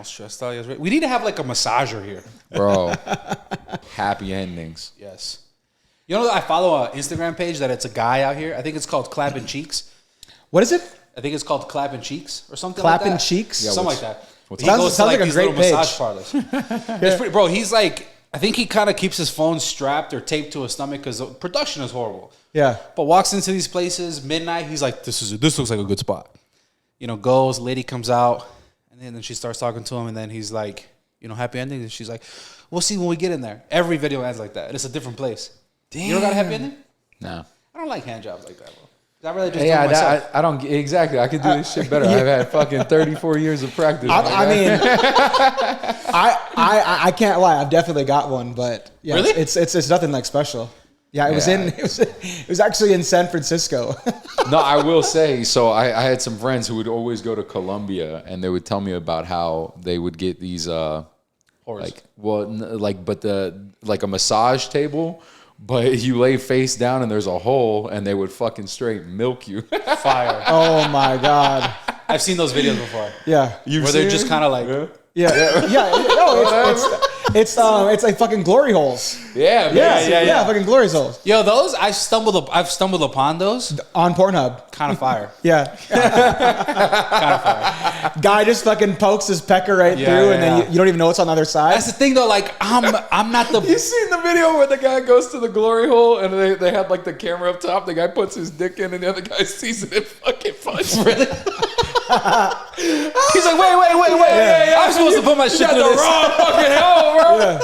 Stressed out. Yes. We need to have like a massager here, bro. Happy endings. Yes. You know, I follow an Instagram page that it's a guy out here. I think it's called Clapping Cheeks. What is it? I think it's called Clapping Cheeks or something Clapping like that. Cheeks? Yeah, something like that. He goes to like these little massage parlors. It's pretty, bro, he's like, I think he kind of keeps his phone strapped or taped to his stomach because the production is horrible. Yeah. But walks into these places, midnight, he's like, this looks like a good spot. You know, goes, lady comes out, and then she starts talking to him, and then he's like, you know, happy ending. And she's like, we'll see when we get in there. Every video ends like that. And it's a different place. Damn. You don't got a happy ending? No. I don't like hand jobs like that, bro. I really just do it myself. I don't exactly. I could do this shit better. I've had fucking 34 years of practice. I mean, I can't lie. I've definitely got one, but yeah, really? it's nothing like special. Yeah, it was actually in San Francisco. No, I will say, so I had some friends who would always go to Colombia, and they would tell me about how they would get these like a massage table, but you lay face down and there's a hole, and they would fucking straight milk you. Fire. Oh my God. I've seen those videos before. Yeah. Where they're just kind of like... Yeah. No, it's like fucking glory holes. Yeah. Fucking glory holes. Yo, those I've stumbled upon those on Pornhub. Kind of fire. Yeah. Kind of fire. Guy just fucking pokes his pecker right through, and then you don't even know what's on the other side. That's the thing, though. Like I'm not the. You seen the video where the guy goes to the glory hole and they had like the camera up top. The guy puts his dick in, and the other guy sees it and fucking punches. Really? He's like, wait. I'm supposed to put my shit through the this. wrong fucking hole, bro.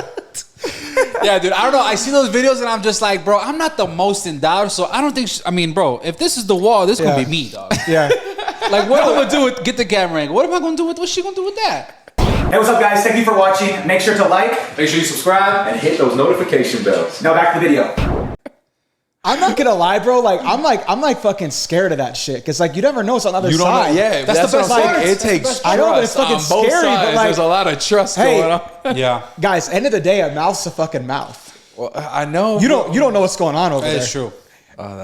Yeah, dude. I don't know. I see those videos and I'm just like, bro, I'm not the most endowed, so I don't think. I mean, bro, if this is the wall, this is gonna be me, dog. Yeah. Like, what am I gonna do with get the camera angle? What am I gonna do with? What's she gonna do with that? Hey, what's up, guys? Thank you for watching. Make sure to like, Make sure you subscribe and hit those notification bells. Now back to the video. I'm not gonna lie, bro. I'm like fucking scared of that shit because like you never know what's on the other You don't side. know, yeah. That's the best what I'm part. saying. It takes trust. I know, but it's fucking on both scary, but, sides. like, There's a lot of trust going on. Yeah, Guys, end of the day, a mouth's a fucking mouth. Well, I know. You don't know what's going on over there. that is true.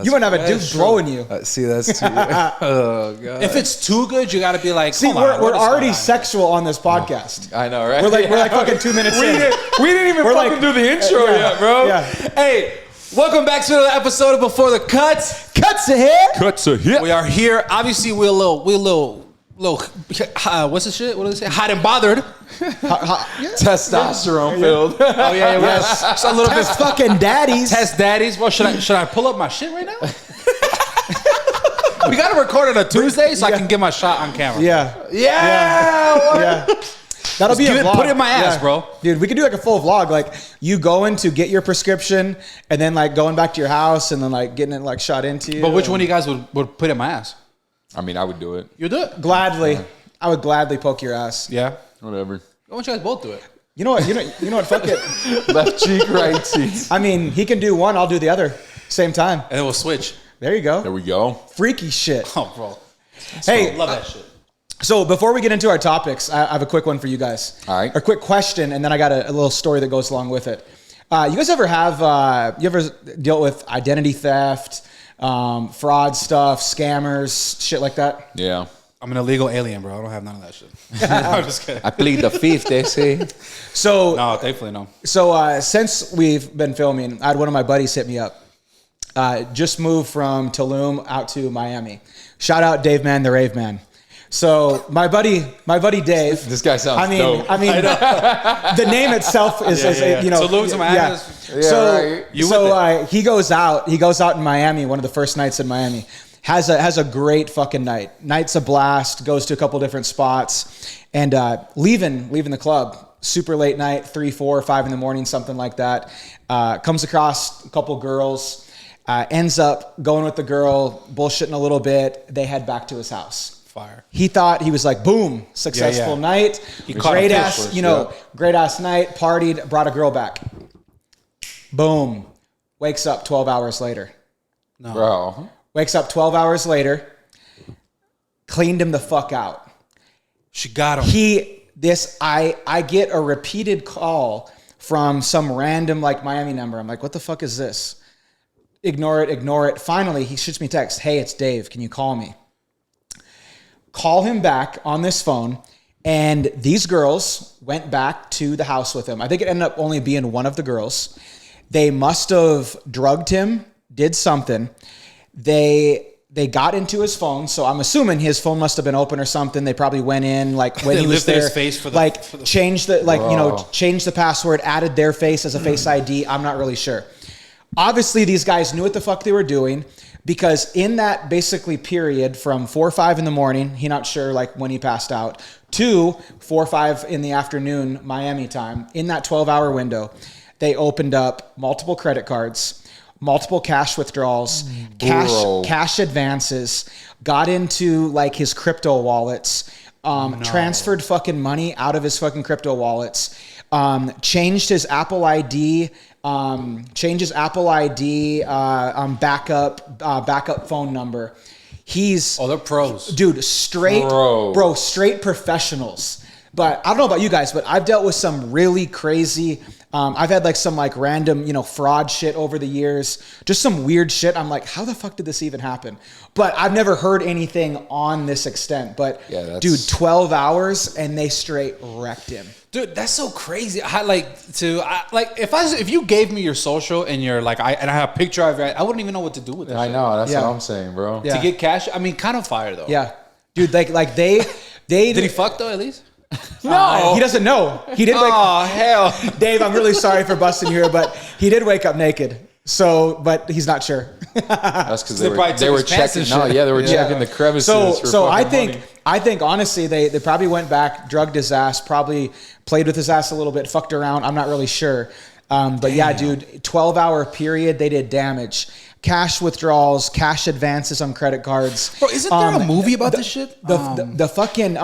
You might have a dude blowing you. See, that's too. Oh god. If it's too good, you got to be like, See, we're already sexual on this podcast. I know, right? We're like fucking 2 minutes in. We didn't even fucking do the intro yet, bro. Yeah. Hey, welcome back to another episode of Before the Cuts. Cuts ahead. Cuts a hit. We are here. Obviously, we're a little. What's the shit? What do they say? Hot and bothered. Testosterone filled. Oh yeah. Just a little bit. Test fucking daddies. Test daddies. Well, should I pull up my shit right now? We got to record it on Tuesday so I can get my shot on camera. Yeah. That'll be a vlog. Put it in my ass, bro. Dude, we could do like a full vlog, like you going to get your prescription and then like going back to your house and then like getting it like shot into you. But which one of you guys would put in my ass? I mean, I would do it. You do it? Gladly. I would gladly poke your ass. Yeah. Whatever. Why don't you guys both do it? You know what? You know what? Fuck it. Left cheek, right cheek. I mean, he can do one, I'll do the other. Same time. And then we'll switch. There you go. There we go. Freaky shit. Oh, bro. Hey, Love that shit. so before we get into our topics, I have a quick one for you guys. All right. A quick question, and then I got a little story that goes along with it. You guys ever you ever dealt with identity theft, fraud stuff, scammers, shit like that? Yeah. I'm an illegal alien, bro. I don't have none of that shit. I'm just kidding. I plead the fifth, they say. So No, thankfully no. So since we've been filming, I had one of my buddies hit me up. Just moved from Tulum out to Miami. Shout out Dave Man, the Rave Man. So my buddy Dave. This guy sounds dope. I mean, the name itself is, you know. Tulum to Miami. Yeah. Right. He goes out in Miami, one of the first nights in Miami. Has a great fucking night. Night's a blast. Goes to a couple different spots, and leaving the club. Super late night, 3, 4, 5 in the morning, something like that. Comes across a couple girls. Ends up going with the girl, bullshitting a little bit. They head back to his house. Fire. He thought he was like, boom, successful night. Great ass, great ass night. Partied, brought a girl back. Boom. Wakes up 12 hours later. No. Bro. Wakes up 12 hours later, cleaned him the fuck out. She got him. I get a repeated call from some random like Miami number. I'm like, what the fuck is this? Ignore it. Finally, he shoots me a text. Hey, it's Dave. Can you call me? Call him back on this phone. And these girls went back to the house with him. I think it ended up only being one of the girls. They must have drugged him, did something. They got into his phone, so I'm assuming his phone must have been open or something. They probably went in like when he was there, his face for the changed the changed the password, added their face as a face ID. I'm not really sure. Obviously, these guys knew what the fuck they were doing, because in that basically period from 4 or 5 in the morning, he not sure like when he passed out, to 4 or 5 in the afternoon Miami time, in that 12-hour window, they opened up multiple credit cards, multiple cash withdrawals, cash advances, got into like his crypto wallets, transferred fucking money out of his fucking crypto wallets, changed his Apple ID, backup phone number. They're pros. Dude, straight professionals. But I don't know about you guys, but I've dealt with some really crazy, I've had like some like random, fraud shit over the years, just some weird shit. I'm like, how the fuck did this even happen? But I've never heard anything on this extent. But dude, 12 hours and they straight wrecked him. Dude, that's so crazy. If you gave me your social and you're like, I have a picture of it, I wouldn't even know what to do with it. I know, that's what I'm saying, bro. To get cash, I mean, kind of fire though. Yeah, dude, like they did he fuck though at least? No, he doesn't know. He did. Oh hell, Dave, I'm really sorry for busting here, but he did wake up naked. So, but he's not sure. That's because they were checking. No, they were checking the crevices. So I think honestly, they probably went back, drugged his ass, probably played with his ass a little bit, fucked around. I'm not really sure. But yeah, dude, 12-hour period, they did damage. Cash withdrawals, cash advances on credit cards. Bro, isn't there a movie about this shit? The fucking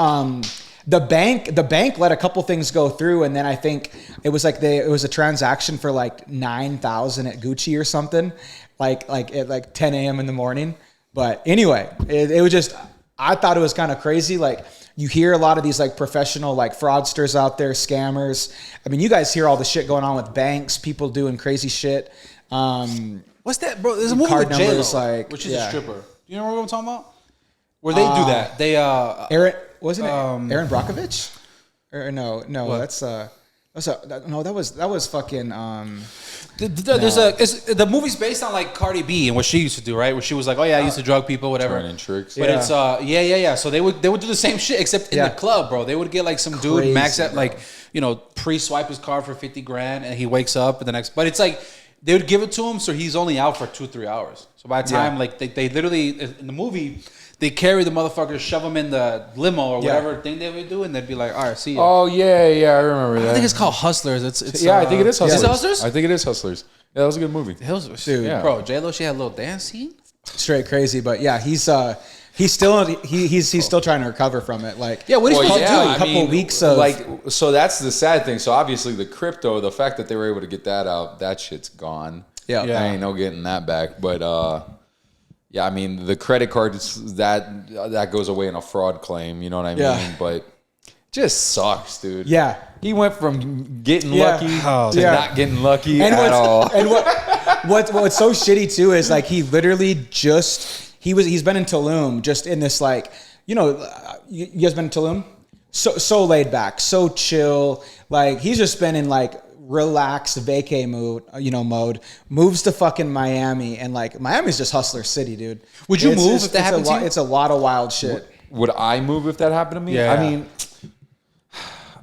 the bank let a couple things go through, and then I think it was like it was a transaction for like $9,000 at Gucci or something, like at 10 a.m. in the morning. But anyway, it was just, I thought it was kind of crazy. Like, you hear a lot of these like professional like fraudsters out there, scammers. I mean, you guys hear all the shit going on with banks, people doing crazy shit. What's that, bro? There's a movie with J-Lo, which is a stripper. You know what I'm talking about? Where they do that. They Aaron, wasn't it Aaron Brockovich? Or no, that was fucking the movie's based on like Cardi B and what she used to do, right? Where she was like, oh yeah, I used to drug people, whatever. Turning tricks. But it's So they would do the same shit except in the club, bro. They would get like some dude max at like, pre-swipe his card for $50,000 and he wakes up the next, but it's like they would give it to him so he's only out for 2-3 hours. So by the time like they literally in the movie, they carry the motherfucker, shove him in the limo or whatever thing they would do, and they'd be like, all right, see ya. Oh, yeah, I remember that. I think it's called Hustlers. It's I think it is Hustlers. Is it Hustlers? I think it is Hustlers. Yeah, that was a good movie. Dude, yeah. Bro, J-Lo, she had a little dance scene. Straight crazy, but yeah, he's still trying to recover from it. Like, yeah, what are you supposed to do? A couple weeks of so that's the sad thing. So obviously the crypto, the fact that they were able to get that out, that shit's gone. Yeah. I ain't no getting that back, but yeah, I mean, the credit cards, that goes away in a fraud claim, you know what I mean? But just sucks, dude. Yeah. He went from getting lucky to not getting lucky at all. And what's so shitty, too, is, like, he literally he's been in Tulum just in this, like, you guys been in Tulum? So laid back, so chill. Like, he's just been in, like, relaxed vacay mode, moves to fucking Miami, and like Miami's just hustler city, dude. Would you move if that happened to you? It's a lot of wild shit. Would I move if that happened to me? Yeah. I mean,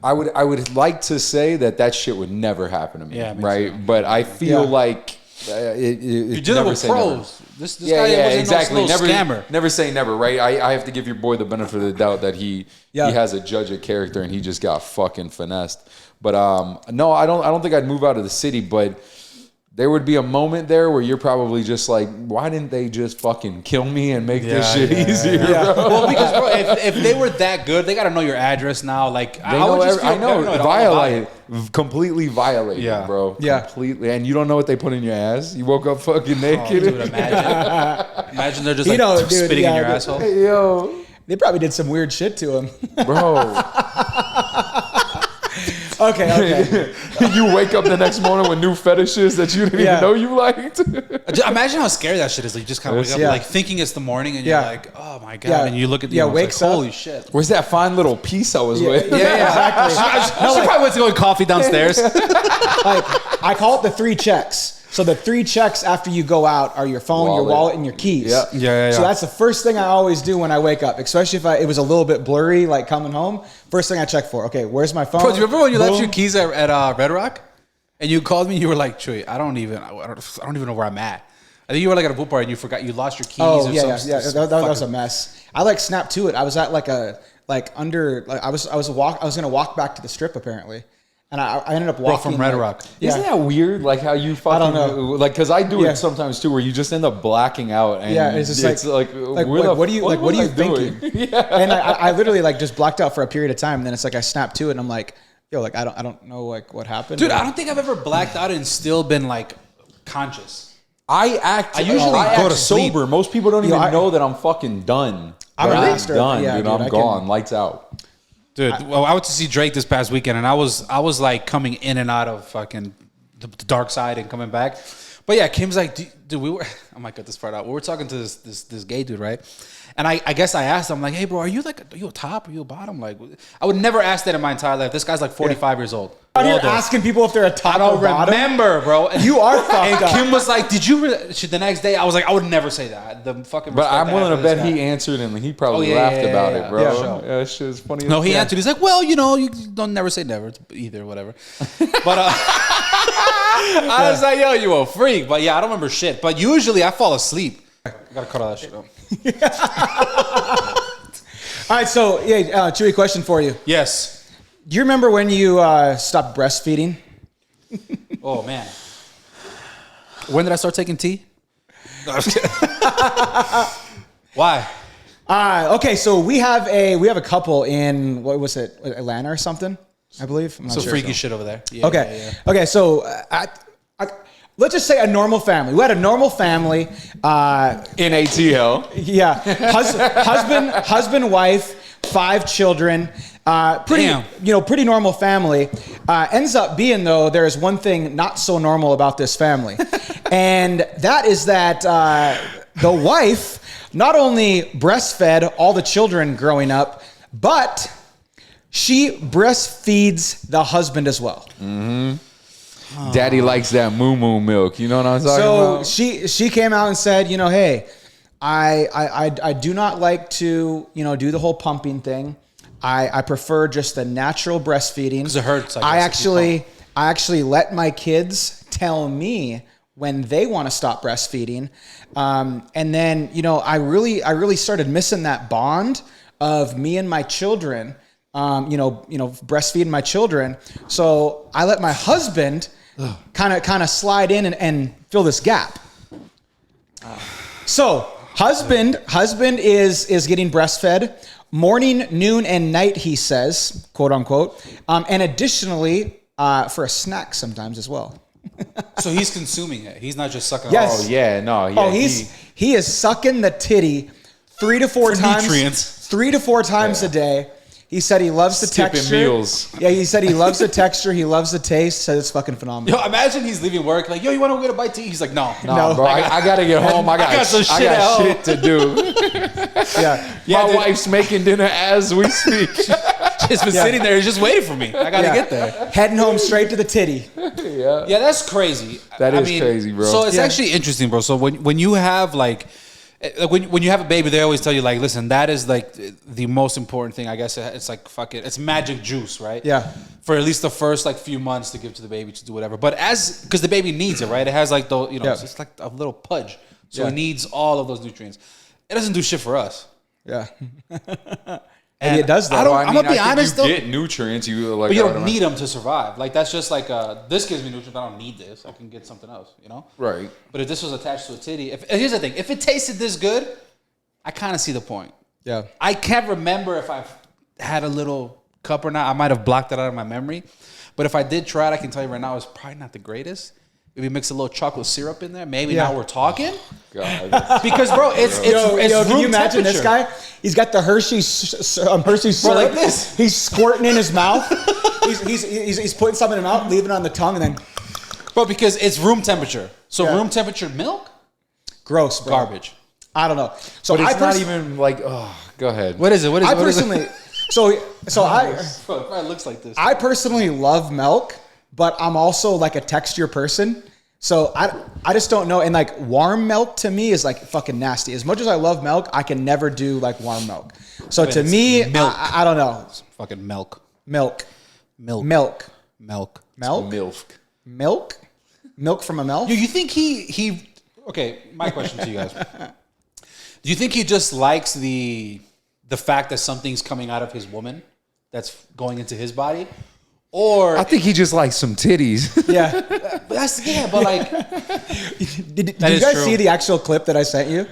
I would like to say that shit would never happen to me, right? So. But I feel like you're dealing with pros. This guy wasn't exactly. No scammer. Never say never, right? I have to give your boy the benefit of the doubt that he has a judge of character and he just got fucking finessed. But no, I don't think I'd move out of the city, but there would be a moment there where you're probably just like, why didn't they just fucking kill me and make this shit easier, bro? Well, because bro, if they were that good, they got to know your address now. Like, completely violated, bro. Yeah, completely. And you don't know what they put in your ass. You woke up fucking naked. Dude, imagine they're just like spitting in your asshole. Hey, yo, they probably did some weird shit to him, bro. Okay. You wake up the next morning with new fetishes that you didn't even know you liked. Imagine how scary that shit is. Like, you just kind of wake up like thinking it's the morning and you're like, oh my God. And you look at the wakes like, up. holy shit. Where's that fine little piece I was with? Yeah, exactly. She probably went to go get coffee downstairs. Like, I call it the 3 checks. So the 3 checks after you go out are your phone, your wallet, and your keys. Yeah. So that's the first thing I always do when I wake up, especially if it was a little bit blurry, like coming home. First thing I check for, okay, where's my phone? Bro, do you remember when you left your keys at Red Rock? And you called me and you were like, Chewy, I don't even know where I'm at. I think you were like at a pool party and you forgot you lost your keys. Oh, yeah. That was a mess. I like snapped to it. I was at I was gonna walk back to the Strip apparently. And I ended up walking from Red Rock. Isn't that weird? Like how you fucking, I don't know. Like, because I do it sometimes too, where you just end up blacking out. And it's just what are you thinking? And I literally like just blacked out for a period of time. And then it's like I snapped to it, and I'm like, yo, like I don't know like what happened. Dude, I don't think I've ever blacked out and still been like conscious. I usually go to sober. Most people don't even know that I'm fucking done. I'm done, dude. I'm gone. Lights out. Dude, I went to see Drake this past weekend, and I was like coming in and out of fucking the dark side and coming back. But yeah, Kim's like, dude, I might cut this part out. We were talking to this gay dude, right? And I guess I asked him, like, hey, bro, are you a top? Are you a bottom? Like, I would never ask that in my entire life. This guy's like 45 years old. You're asking people if they're a top or bottom? I don't remember, bro. And you are fucked up. Kim was like, did you? The next day, I was like, I would never say that. The fucking. But I'm willing to bet he answered and he probably laughed about it, bro. Yeah, that shit's funny. No, he answered. He's like, well, you don't never say never either, whatever. But I was like, yo, you a freak. But yeah, I don't remember shit. But usually I fall asleep. I gotta cut all that shit up. All right, so Chewy, question for you. Yes. Do you remember when you stopped breastfeeding? Oh man. When did I start taking tea? No, I was kidding. Why? Okay, so we have a couple in what was it, Atlanta or something? I believe. I'm not sure. Freaky shit over there. Yeah, okay. Yeah. Okay, so let's just say a normal family. We had a normal family. In ATL. Yeah. Husband, wife, 5 children. Pretty normal family. Ends up being, though, there is one thing not so normal about this family. And that is that the wife not only breastfed all the children growing up, but she breastfeeds the husband as well. Mm-hmm. Daddy likes that moo milk. You know what I'm talking about? So she came out and said, hey, I do not like to, do the whole pumping thing. I prefer just the natural breastfeeding. Because it hurts. I actually let my kids tell me when they want to stop breastfeeding. And then, I really started missing that bond of me and my children, breastfeeding my children. So I let my husband kind of slide in and fill this gap. So husband is getting breastfed morning, noon, and night, he says, quote unquote. And additionally, for a snack sometimes as well. So he's consuming it. He's not just sucking it. Yes. Oh yeah, no. Yeah, he is sucking the titty 3 to 4 times. Nutrients. 3 to 4 times a day. He said he loves the texture. Meals. Yeah, he said he loves the texture. He loves the taste. Said it's fucking phenomenal. Yo, imagine he's leaving work like, yo, you want to go get a bite to eat? He's like, no, bro. I gotta get home. I got shit to do. My wife's making dinner as we speak. She's been sitting there, just waiting for me. I gotta get there. Heading home straight to the titty. Yeah, that's crazy. That is crazy, bro. So it's actually interesting, bro. So when you have like when you have a baby, they always tell you like, listen, that is like the most important thing. I guess it's like it's magic juice, right? Yeah. For at least the first like few months to give to the baby to do whatever. But because the baby needs it, right? It has like it's like a little pudge, so it needs all of those nutrients. It doesn't do shit for us. Yeah. And it does though. I'm gonna be honest though. You get nutrients, but you don't need them to survive. Like that's just like this gives me nutrients. I don't need this. I can get something else, Right. But if this was attached to a titty, here's the thing: if it tasted this good, I kind of see the point. Yeah. I can't remember if I've had a little cup or not. I might have blocked it out of my memory. But if I did try it, I can tell you right now, it's probably not the greatest. Maybe mix a little chocolate syrup in there. Maybe now we're talking. God. Because, bro, it's can you imagine temperature. this guy? He's got the Hershey's syrup. Bro, like this. He's squirting in his mouth. he's putting something in his mouth, leaving it on the tongue, and then Bro, because it's room temperature. So Yeah. room temperature milk? gross, bro. Garbage. I don't know. So But it's I not even like, oh, go ahead. What is it? What is I it? What is it? personally, so I Bro, it probably looks like this. I personally love milk, but I'm also like a texture person. So I just don't know. And like warm milk to me is like fucking nasty. As much as I love milk, I can never do like warm milk. So to it's me, milk. I don't know. Fucking milk. Milk. Milk. Milk. Milk. Milk. Milk. Milk. Milk from a milk. You think he okay, my question to you guys. Do you think he just likes the fact that something's coming out of his woman that's going into his body? Or I think he just likes some titties. Yeah. but that's but like Did you is guys true. see the actual clip that I sent you?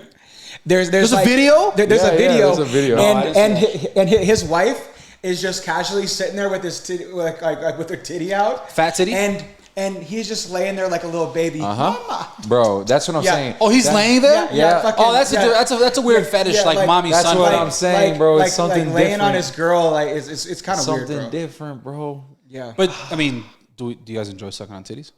There's a video? There's Yeah, a video. there's a video. No, I And didn't and his wife is just casually sitting there with his titty, like with her titty out, Fat titty? and he's just laying there like a little baby. Mama. Bro, that's what I'm Yeah. saying. Oh, he's That- laying there? Yeah, fucking- Oh, that's a weird fetish, yeah, like, like- mommy That's son. what thing. I'm saying, bro. It's something like laying on different. his girl, like it's kind of weird, Something bro. different, bro. Yeah, But I mean, do you guys enjoy sucking on titties?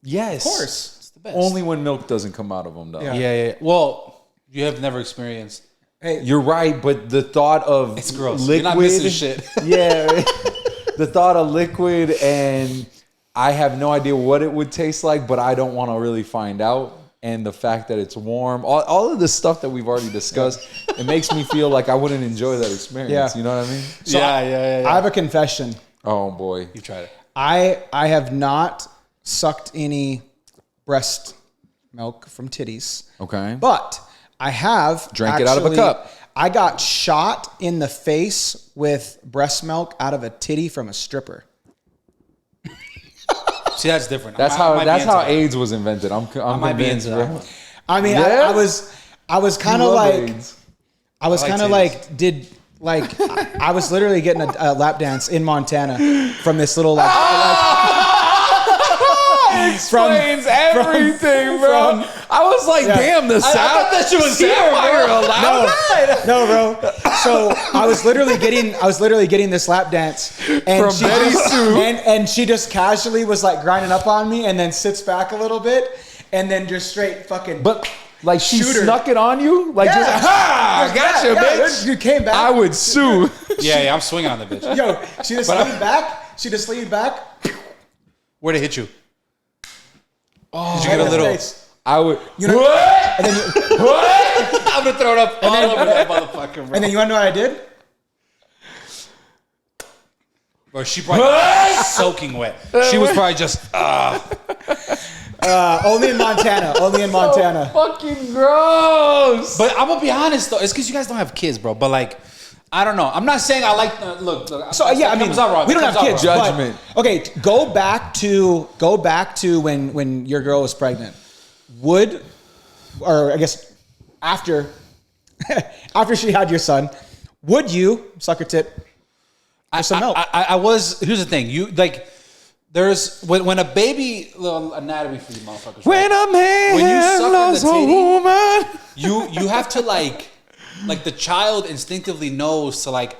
Yes. of course. It's the best. Only when milk doesn't come out of them, though. Yeah. Yeah. Well, you have never experienced. Hey, You're right, but the thought of It's gross. liquid, You're not missing shit. Yeah, the thought of liquid, and I have no idea what it would taste like, but I don't want to really find out. And the fact that it's warm, all of the stuff that we've already discussed, it makes me feel like I wouldn't enjoy that experience. Yeah. You know what I mean? So yeah. I have a confession. Oh boy. You've tried it. I have not sucked any breast milk from titties. Okay. But I have Drank it out of a cup. I got shot in the face with breast milk out of a titty from a stripper. See, that's different. That's I might be that's into how that. AIDS was invented. I'm might be convinced, into bro. that. I mean, Yeah? I was kind of You love like AIDS. I was I like kind of titties. I was literally getting a lap dance in Montana from this little like Explains everything, bro. I was like, Yeah. damn, the sound. thought that shit was Sapphire allowed. no, bro. So I was literally getting this lap dance, and From Betty Sue. and she just casually was like grinding up on me, and then sits back a little bit, and then just straight fucking. But like she Shooter. snuck it on you, like just ha, gotcha, bitch. You came back. I would sue. Yeah, I'm swinging on the bitch. Yo, she just leaned back. She just leaned back. Where'd it hit you? Oh, Did you get a little? I would. You know- What? And then you, What? I'm gonna throw it up all over that motherfucker, bro. and then you want to know what I did? Bro, she probably soaking wet. She was probably just. Only in Montana. Only in Montana. Fucking gross. But I'm gonna be honest though, it's because you guys don't have kids, bro. But like, I don't know. I'm not saying I like. Look. So yeah, I it mean, comes out wrong. we It don't have comes out kids. wrong. Judgment. But, okay, go back to when your girl was pregnant. Or I guess after she had your son, would you suck her tit for some milk? I was. Here's the thing. You like. There's when a baby little anatomy for you motherfuckers. When right? a man When you suck on loves the a titty- woman. you have to like the child instinctively knows to like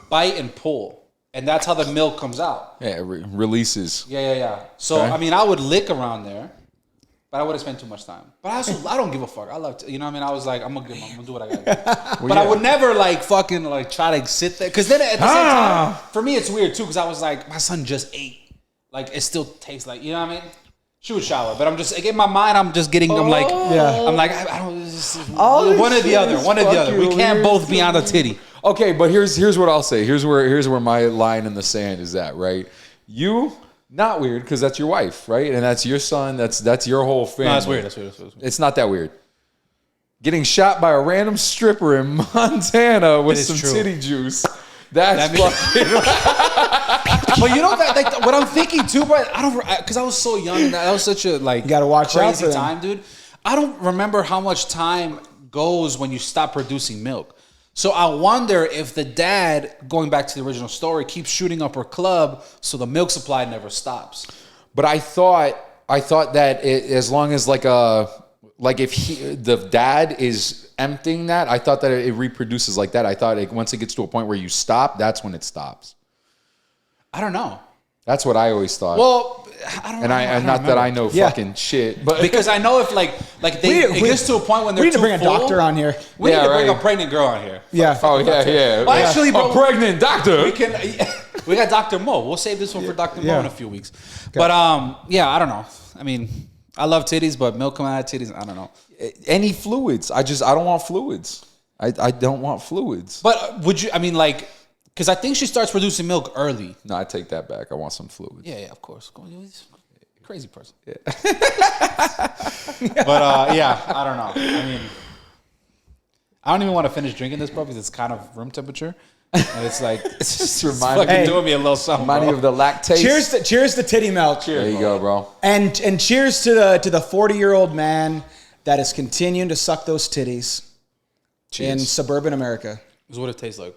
bite and pull, and that's how the milk comes out. Yeah, releases. Yeah. So Okay. I mean, I would lick around there, but I wouldn't spend too much time. But I don't give a fuck. I love to, you know what I mean. I was like, I'm gonna do what I gotta do. But I would never like fucking like try to sit there because then at the same time, for me it's weird too because I was like, my son just ate, like it still tastes like, you know what I mean. She would shower, but I'm just like in my mind, I'm just getting them like, Yeah. I'm like, I don't. This is, All this one or the shit other. is One or the other. We fucking can't weird both be to on the me. titty. Okay, but here's what I'll say. Here's where my line in the sand is at, right? You not weird because that's your wife, right? And that's your son. That's your whole family. No, that's weird. That's weird. It's not that weird. Getting shot by a random stripper in Montana with is some true. titty juice. That's That mean- fucking. But you know that like what I'm thinking too, bro. I don't because I was so young and that was such a like You gotta watch out crazy for them. time, dude. I don't remember how much time goes when you stop producing milk. So I wonder if the dad, going back to the original story, keeps shooting up her club so the milk supply never stops. But I thought that as long as like if the dad is emptying that, I thought that it reproduces like that. I thought once it gets to a point where you stop, that's when it stops. I don't know. That's what I always thought. Well, I don't. And not that I know fucking shit, but because I know if it gets to a point when they're we need to too bring a full, doctor on here. We need to bring right. a pregnant girl on here. Yeah. oh yeah. Well, actually, bro, a pregnant doctor. We got Dr. Mo. We'll save this one for Dr. Mo in a few weeks. But yeah, I don't know. I mean, I love titties, but milk coming out of titties, I don't know. Any fluids? I don't want fluids. I don't want fluids. But would you? I mean, like, because I think she starts producing milk early. No, I take that back. I want some fluids. Yeah, of course. Crazy person. Yeah. But yeah, I don't know. I mean, I don't even want to finish drinking this, bro, because it's kind of room temperature. And it's like it's just doing me a little something. Reminding me of the lactase. Cheers to titty milk. There you go, bro. And cheers to the 40-year-old man that is continuing to suck those titties in suburban America. This is what it tastes like.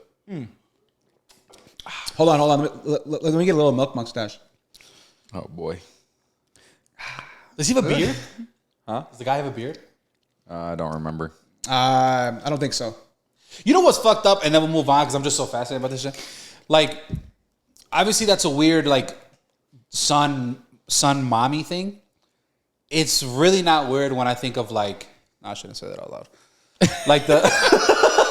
Hold on. Let me get a little milk mustache. Oh boy. Does he have a beard? Huh? Does the guy have a beard? I don't remember. I don't think so. You know what's fucked up? And then we'll move on because I'm just so fascinated about this shit. Like, obviously that's a weird, like, son mommy thing. It's really not weird when I think of, like, no, I shouldn't say that out loud. Like the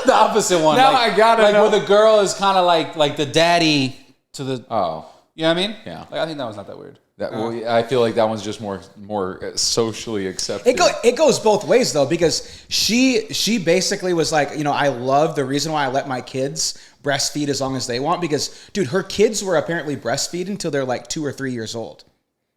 the opposite one. Now like, I got it. Like where the girl is kind of like the daddy to the. Oh. You know what I mean? Yeah. Like, I think that was not that weird. I feel like that one's just more socially accepted. It goes both ways though, because she basically was like, I love the reason why I let my kids breastfeed as long as they want, because dude, her kids were apparently breastfeeding until they're like 2 or 3 years old.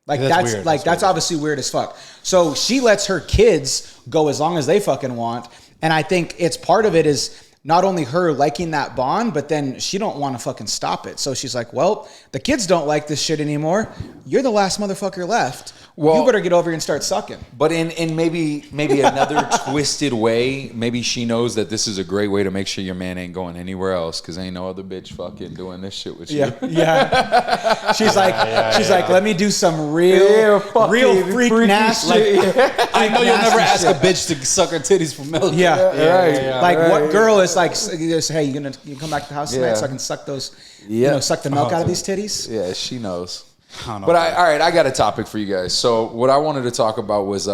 Like that's weird. That's obviously weird as fuck. So she lets her kids go as long as they fucking want, and I think it's part of it is not only her liking that bond, but then she don't want to fucking stop it. So she's like, well, the kids don't like this shit anymore. You're the last motherfucker left. Well, you better get over here and start sucking. But in maybe another twisted way, maybe she knows that this is a great way to make sure your man ain't going anywhere else, because ain't no other bitch fucking doing this shit with you. Yeah. She's like, let me do some real freak nasty. I know you'll never ask a bitch to suck her titties for milk. Yeah. Like what girl is like, hey, you come back to the house tonight so I can suck those, suck the milk out of these titties? Yeah, she knows. All right, I got a topic for you guys. So what I wanted to talk about was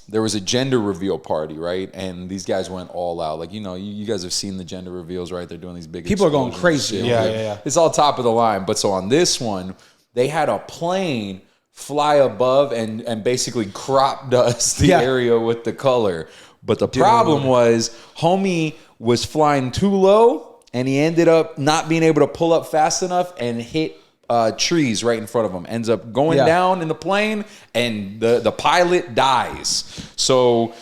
there was a gender reveal party, right? And these guys went all out. Like, you guys have seen the gender reveals, right? They're doing these big people are going crazy. Yeah. It's all top of the line. But so on this one, they had a plane fly above and basically crop dust the area with the color. But the problem was homie was flying too low, and he ended up not being able to pull up fast enough and hit trees right in front of him. Ends up going down in the plane, and the pilot dies. So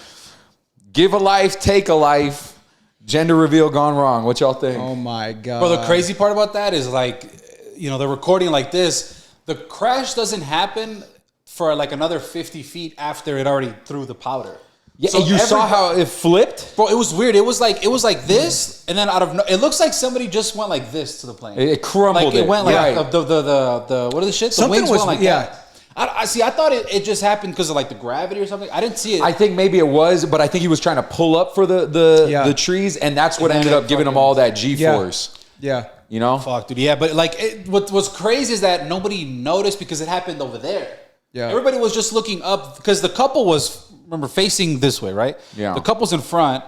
give a life, take a life. Gender reveal gone wrong. What y'all think? Oh my God. But the crazy part about that is, like, they're recording like this. The crash doesn't happen for like another 50 feet after it already threw the powder. Yeah, so you saw how it flipped? Bro, it was weird. It was like this, and then it looks like somebody just went like this to the plane. It crumbled. Like it went like the what are the shit? The wings went like that. I see. I thought it just happened because of like the gravity or something. I didn't see it. I think maybe it was, but I think he was trying to pull up for the trees, and that's what ended up giving him all that G-force. Yeah. Fuck, dude. Yeah, but like, what's crazy is that nobody noticed because it happened over there. Yeah. Everybody was just looking up because the couple was, remember, facing this way, right? Yeah. The couple's in front.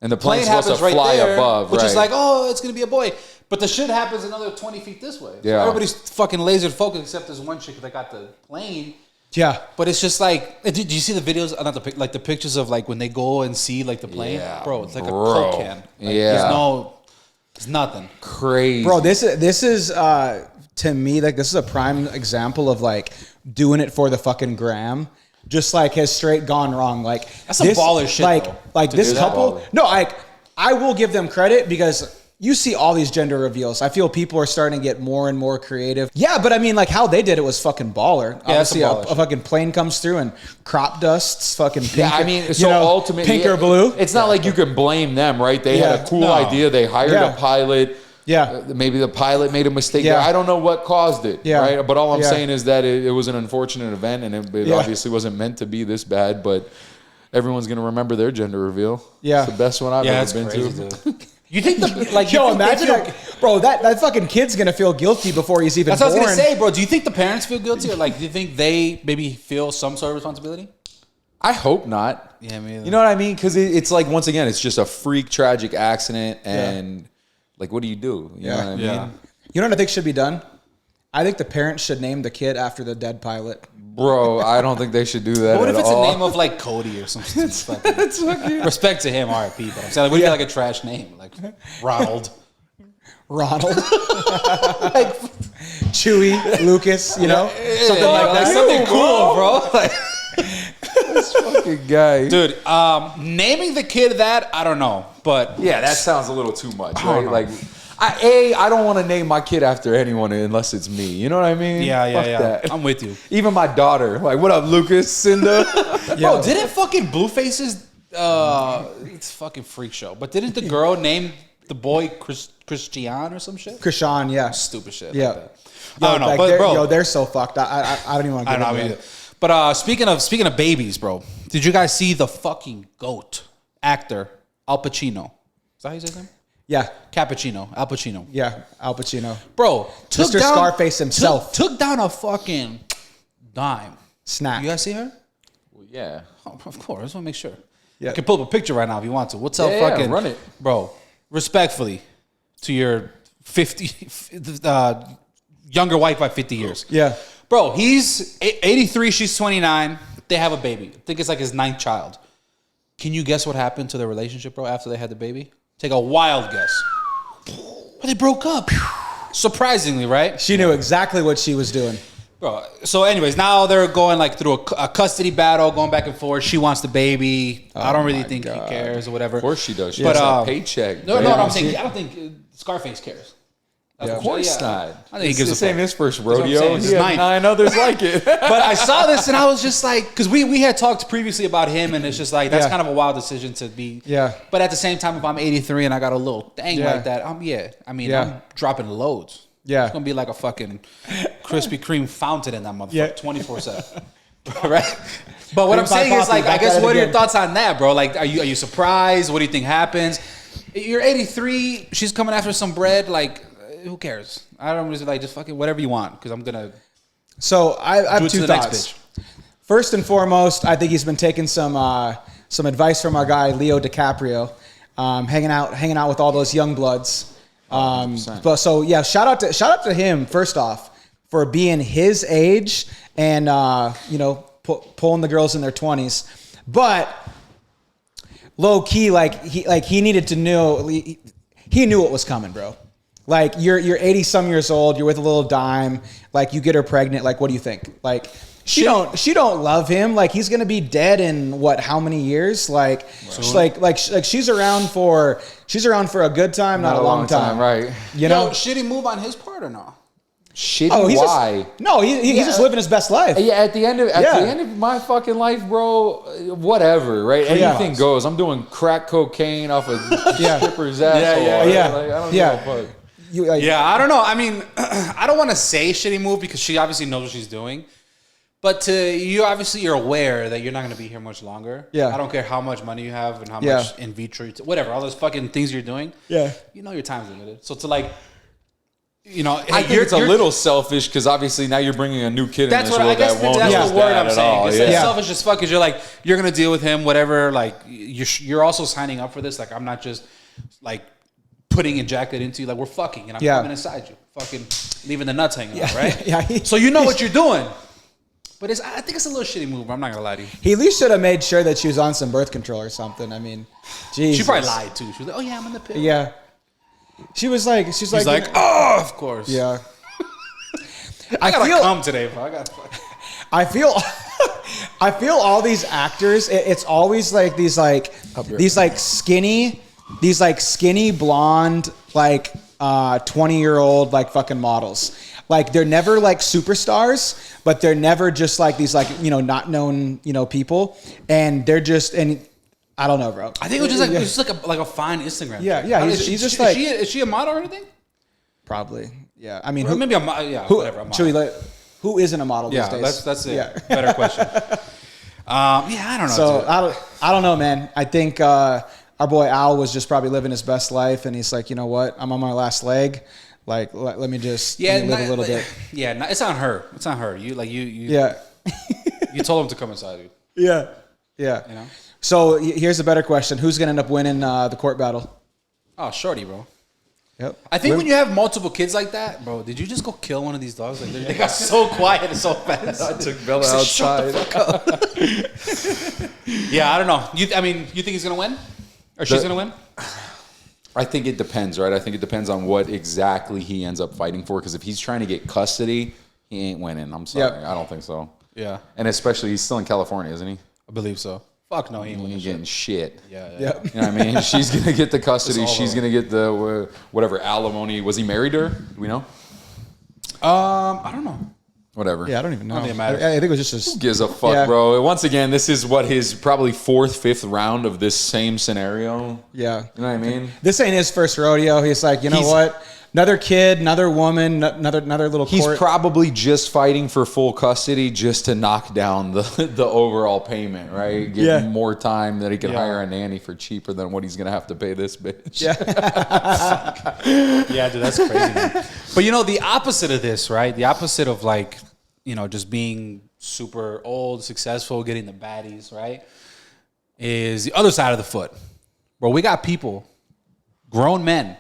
And the plane's supposed to fly above, which is like, oh, it's going to be a boy. But the shit happens another 20 feet this way. Yeah. So everybody's fucking laser focused except there's one chick that got the plane. Yeah. But it's just like, did you see the videos, not the pictures of like when they go and see like the plane? Yeah, bro, it's like a Coke can. Like, it's nothing. Crazy. Bro, this is to me, like, this is a prime example of like doing it for the fucking gram. Just like has straight gone wrong. Like that's some baller shit. Like this couple. No, I will give them credit because you see all these gender reveals. I feel people are starting to get more and more creative. Yeah, but I mean, like how they did it was fucking baller. Yeah, obviously, a fucking plane comes through and crop dusts fucking pink. Yeah, I mean, so ultimately, pink or blue. It's not like you can blame them, right? They had a cool idea. They hired a pilot. Yeah. Maybe the pilot made a mistake there. I don't know what caused it, right? But all I'm saying is that it was an unfortunate event, and it obviously wasn't meant to be this bad, but everyone's going to remember their gender reveal. Yeah. It's the best one I've ever been crazy, to. You think imagine Bro, that fucking kid's gonna feel guilty before he's even That's born. what I was gonna say, bro. Do you think the parents feel guilty, or like, do you think they maybe feel some sort of responsibility? I hope not. Yeah, me either. You know what I mean? Because it's like, once again, it's just a freak, tragic accident, and like, what do? You know what I mean? You know what I think should be done? I think the parents should name the kid after the dead pilot. Bro, I don't think they should do that. What if at it's all. a name of like Cody or something? Respect to him, R.I.P. But I'm saying, like, what if you get like a trash name, like Ronald? Ronald, like Chewy, Lucas, you know, something like that. Something cool, bro. Like, This fucking guy. dude, naming the kid that, I don't know, but Yeah, that sounds a little too much, don't right? know. Like, I don't want to name my kid after anyone unless it's me. You know what I mean? Fuck that. I'm with you. Even my daughter. Like, what up, Lucas, Cinda? Bro, didn't fucking Blueface's it's a fucking freak show, but didn't the girl name the boy Christian or some shit? Krishan, yeah, Stupid shit. yeah. Like that. I don't know, like, but bro, they're so fucked. I don't even want to I get don't know into either. it. But speaking of babies, bro, did you guys see the fucking GOAT actor Al Pacino? Is that how you say his name? Yeah, Cappuccino, Al Pacino. yeah, Al Pacino. Bro, Mr. Scarface himself. took down a fucking dime. Snack. You guys see her? Well, yeah. Oh, of course. I just want to make sure. Yeah. I can pull up a picture right now if you want to. What's up, Yeah, fucking run it. bro? Respectfully to your 50 younger wife by 50 years. Yeah. Bro, he's 83, she's 29. They have a baby. I think it's like his 9th child. Can you guess what happened to their relationship, bro, after they had the baby? Take a wild guess. Well, they broke up. Surprisingly, right? She knew exactly what she was doing. Bro, so anyways, now they're going like through a custody battle, going back and forth. She wants the baby. I don't really think he cares or whatever. Of course she does. She But, gets that paycheck. No, man. I'm saying I don't think Scarface cares. Of course not. I think he gives This a ain't fuck. his first what I'm rodeo. saying. This He is had ninth. 9 others like it. But I saw this and I was just like, because we had talked previously about him, and it's just like that's Yeah. kind of a wild decision to be. Yeah. But at the same time, if I'm 83 and I got a little thing Yeah. like that, I mean, Yeah. I'm dropping loads. Yeah. It's gonna be like a fucking Krispy Kreme fountain in that motherfucker, Yeah. 24/7. Right? But what I'm Cream pie saying is, coffee, like, I back guess at it what are your again. thoughts on that, bro? Like, are you surprised? What do you think happens? You're 83. She's coming after some bread. Like, who cares? I don't really like just fucking whatever you want because I'm gonna So I do have it to two the thoughts. next bitch. First and foremost, I think he's been taking some advice from our guy Leo DiCaprio, hanging out with all those young bloods. But so yeah, shout out to him first off for being his age and pulling the girls in their 20s. But low key, he needed to know. He knew what was coming, bro. Like you're 80 some years old, you're with a little dime, like you get her pregnant, like what do you think? Like she don't love him, like he's gonna be dead in how many years? Like she's around for a good time, not a long time, right? You know? Should he move on his part or no? Shitty. Why? He's just living his best life. Yeah, at the end of my fucking life, bro, whatever, right? Anything goes. I'm doing crack cocaine off a stripper's asshole. Yeah. Like, I don't give a fuck. I don't know. I mean, I don't want to say shitty move because she obviously knows what she's doing. But you're aware that you're not going to be here much longer. Yeah. I don't care how much money you have and how much in vitro, whatever, all those fucking things you're doing. Yeah. You know your time's limited. So to like, hey, I think it's a little selfish because obviously now you're bringing a new kid in That's this what world I guess. that won't That's know the word that I'm at saying. all. It's Yeah. selfish as fuck. Because you're gonna deal with him, whatever. Like you're also signing up for this. Like I'm not just like putting injected into you. Like we're fucking, and I'm coming inside you, fucking leaving the nuts hanging out, right? Yeah. So you know what you're doing. But I think it's a little shitty move. I'm not gonna lie to you. He at least should have made sure that she was on some birth control or something. I mean, Jesus. She probably lied too. She was like, "Oh yeah, I'm in the pill." Yeah. She's like, "Oh, of course." Yeah. I gotta come today, bro. I feel all these actors. It's always like these skinny blonde 20-year-old fucking models. Like they're never like superstars, but they're never just like these not known people, and they're just I don't know, bro. I think it was just like a fine Instagram. Yeah, thing. yeah. Is she a model or anything? Probably. Yeah. I mean, Maybe a model. Yeah, whatever. A model. Who isn't a model these days? That's it. Yeah. Better question. I don't know. So I don't know, man. I think our boy Al was just probably living his best life, and he's like, you know what, I'm on my last leg. Like, let me live a little bit. Yeah, it's on her. It's on her. You Yeah. you told him to come inside you. Yeah. Yeah. You know? So here's a better question. Who's going to end up winning the court battle? Oh, shorty, bro. Yep. I think when you have multiple kids like that, bro, did you just go kill one of these dogs? Like they got so quiet and so fast. I took Bella outside. Shut the fuck up. Yeah, I don't know. You think he's gonna win, or she's gonna win? I think it depends, right? I think it depends on what exactly he ends up fighting for. Because if he's trying to get custody, he ain't winning. I'm sorry, I don't think so. Yeah, and especially he's still in California, isn't he? I believe so. Fuck no, he ain't winning. Getting shit. Yeah. You know what I mean? She's gonna get the custody. She's gonna get the whatever alimony. Was he married to her? Do we know? I don't know. Whatever. Yeah, I don't even know. I don't think it matters. I think it was just Who gives a fuck, bro? Once again, this is what his probably 4th, 5th round of this same scenario. Yeah. You know what I mean? This ain't his first rodeo. He's like, you know what? Another kid, another woman, another little He's court. probably just fighting for full custody just to knock down the overall payment, right? Get more time that he can hire a nanny for cheaper than what he's going to have to pay this bitch. Yeah. Yeah, dude, that's crazy, man. But the opposite of this, right? The opposite of like, just being super old, successful, getting the baddies, right? Is the other side of the foot. Bro, we got people, grown men,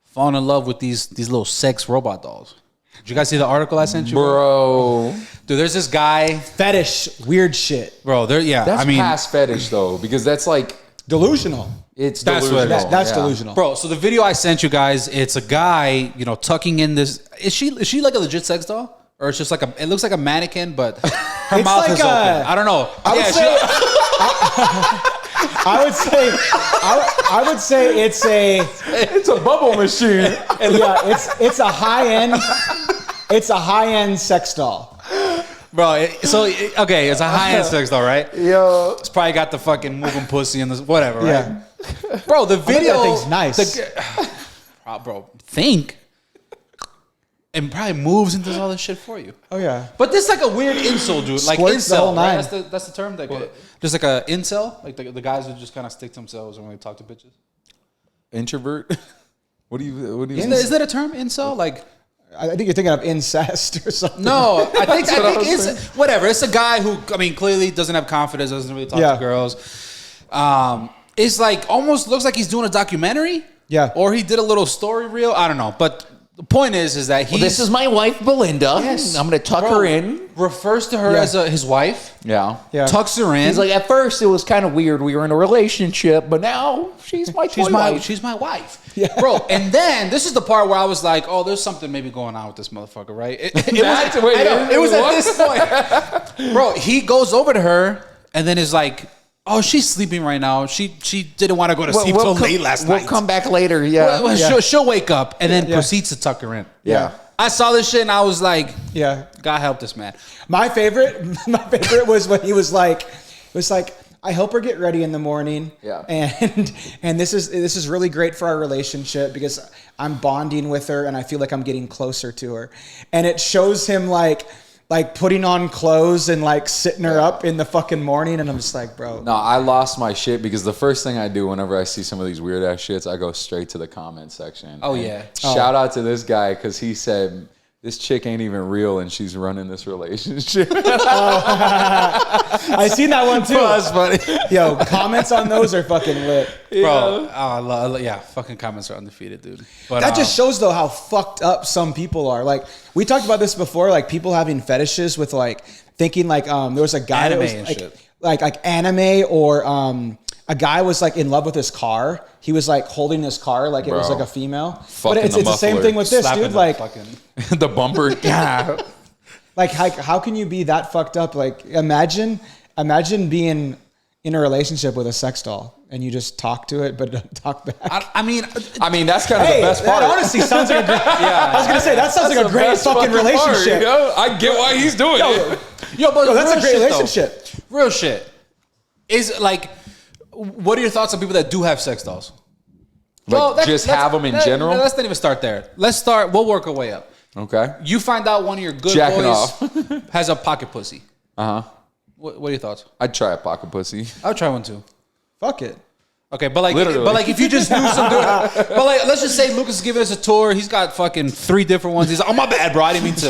falling in love with these little sex robot dolls. Did you guys see the article I sent you? Bro. Dude, there's this guy. Fetish, weird shit. Bro, That's past fetish, though, because that's like... Delusional. It's That's delusional. what it is. That's delusional. Bro, so the video I sent you guys, it's a guy, tucking in this. Is she like a legit sex doll? Or it's just like it looks like a mannequin, but her It's mouth like is open. I don't know. I would say it's a It's a bubble machine. it's a high end sex doll. Bro, it's a high-end sex doll, right? Yo. It's probably got the fucking moving pussy and this, whatever, right? Yeah. Bro, the video... that thing's nice. Bro, think. And probably moves and does all this shit for you. Oh yeah. But this is like a weird incel, dude. Like Squirts the incel, whole right? nine. That's the term. Like just like a incel. Like the guys who just kind of stick to themselves when they talk to bitches. Introvert? What do you Is that a term, incel? Like... I think you're thinking of incest or something. No, I think it's whatever. It's a guy who, clearly doesn't have confidence, doesn't really talk to girls. It's like almost looks like he's doing a documentary. Yeah. Or he did a little story reel. I don't know. But the point is that he's... this is my wife, Belinda. Yes. I'm going to tuck her in. Refers to her as his wife. Yeah. Tucks her in. He's like, at first it was kind of weird. We were in a relationship, but now she's my wife. She's my wife. Yeah. Bro, and then this is the part where I was like, oh, there's something maybe going on with this motherfucker, right? It was at this point. Bro, he goes over to her and then is like, oh, she's sleeping right now. She didn't want to go to sleep till late last night. We'll come back later, yeah. She'll wake up and then proceeds to tuck her in. Yeah. I saw this shit and I was like, Yeah. God help this man. My favorite was when he was like, I help her get ready in the morning. Yeah. And this is really great for our relationship because I'm bonding with her and I feel like I'm getting closer to her. And it shows him like putting on clothes and like sitting her up in the fucking morning, and I'm just like, bro. No, I lost my shit because the first thing I do whenever I see some of these weird ass shits, I go straight to the comment section. Oh, yeah. Shout out to this guy because he said, this chick ain't even real and she's running this relationship. I seen that one too. That's funny. Yo, comments on those are fucking lit. Bro, fucking comments are undefeated, dude. But That just shows though how fucked up some people are. Like we talked about this before, like people having fetishes with like thinking like there was a guy Anime that was and like, shit. like anime or a guy was like in love with his car. He was like holding his car like it was like a female. Fucking But it's the same muffler. thing with this, dude. Like the bumper. Yeah. like how can you be that fucked up? Like imagine being in a relationship with a sex doll and you just talk to it but don't talk back. I mean, that's kind of the best part. That honestly sounds like a great. I was gonna say that sounds like a great fucking relationship. I get why he's doing it. But That's a great real shit, relationship. though. Real shit. Is like, what are your thoughts on people that do have sex dolls? Just have them in general? Let's not even start there. Let's start. We'll work our way up. Okay. You find out one of your good Jacking boys has a pocket pussy. Uh-huh. What are your thoughts? I'd try a pocket pussy. I would try one too. Fuck it. Okay, but like, Literally. if you just knew some dude, but like, let's just say Lucas is giving us a tour. He's got fucking 3 different ones. He's like, oh my bad, bro. I didn't mean to.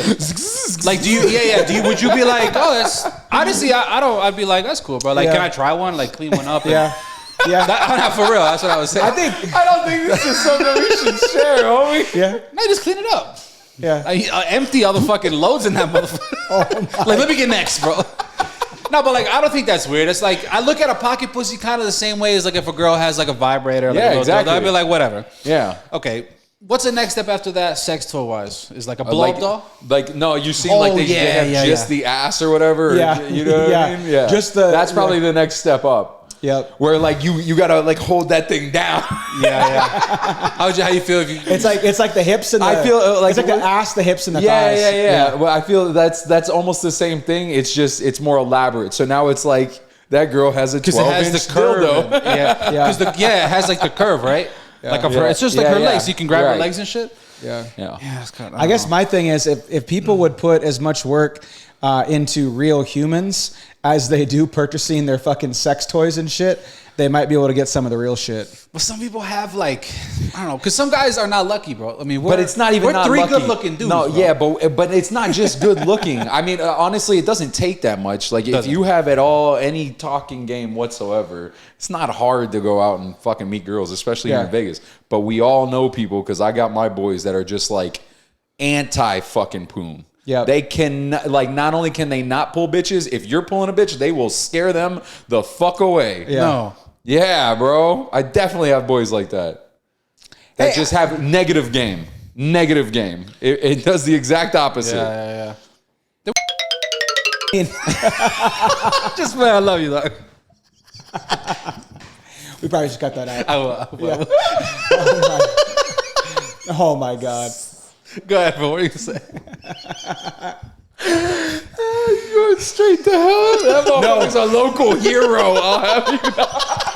Like, do you? Yeah. Would you be like, oh, that's honestly, I don't. I'd be like, that's cool, bro. Like, can I try one? Like, clean one up. Yeah. Not for real. That's what I was saying. I don't think this is something we should share, homie. Yeah. No, just clean it up. Yeah. I empty all the fucking loads in that motherfucker. Like, let me get next, bro. No, but like, I don't think that's weird. It's like, I look at a pocket pussy kind of the same way as like if a girl has like a vibrator. Like Yeah, exactly. I'd be like, whatever. Yeah. Okay. What's the next step after that, sex toy wise? Is like a blow up doll? Like, no, you seem like they have just the ass or whatever. Yeah. You know what I mean? Yeah. That's probably the next step up. Yep. Where like you gotta like hold that thing down. Yeah. How you feel if you? It's like the hips and the, I feel like it's like the ass, the hips, and the thighs. Yeah. Well, I feel that's almost the same thing. It's more elaborate. So now it's like that girl has a 12-inch dildo. Because it has like the curve, right? Yeah. Like it's just like her legs. So you can grab her legs and shit. Yeah. It's kind of, I guess my thing is if people would put as much work into real humans as they do purchasing their fucking sex toys and shit, they might be able to get some of the real shit. But some people have like, I don't know, because some guys are not lucky, bro. I mean, but it's not even we're not 3 lucky. good-looking dudes. No, bro. yeah, but it's not just good looking. I mean, honestly, it doesn't take that much. Like, if you have at all any talking game whatsoever, it's not hard to go out and fucking meet girls, especially here in Vegas. But we all know people, because I got my boys that are just like anti fucking poon. Yeah, they can like not only can they not pull bitches, if you're pulling a bitch, they will scare them the fuck away. Yeah. No. Yeah, bro. I definitely have boys like that. That just have negative game. Negative game. It does the exact opposite. Yeah. Just man, I love you, though. We probably should cut that out. I will. Oh my god. Go ahead, bro. What are you gonna say? You're going straight to hell. That motherfucker's a local hero. I'll have you know.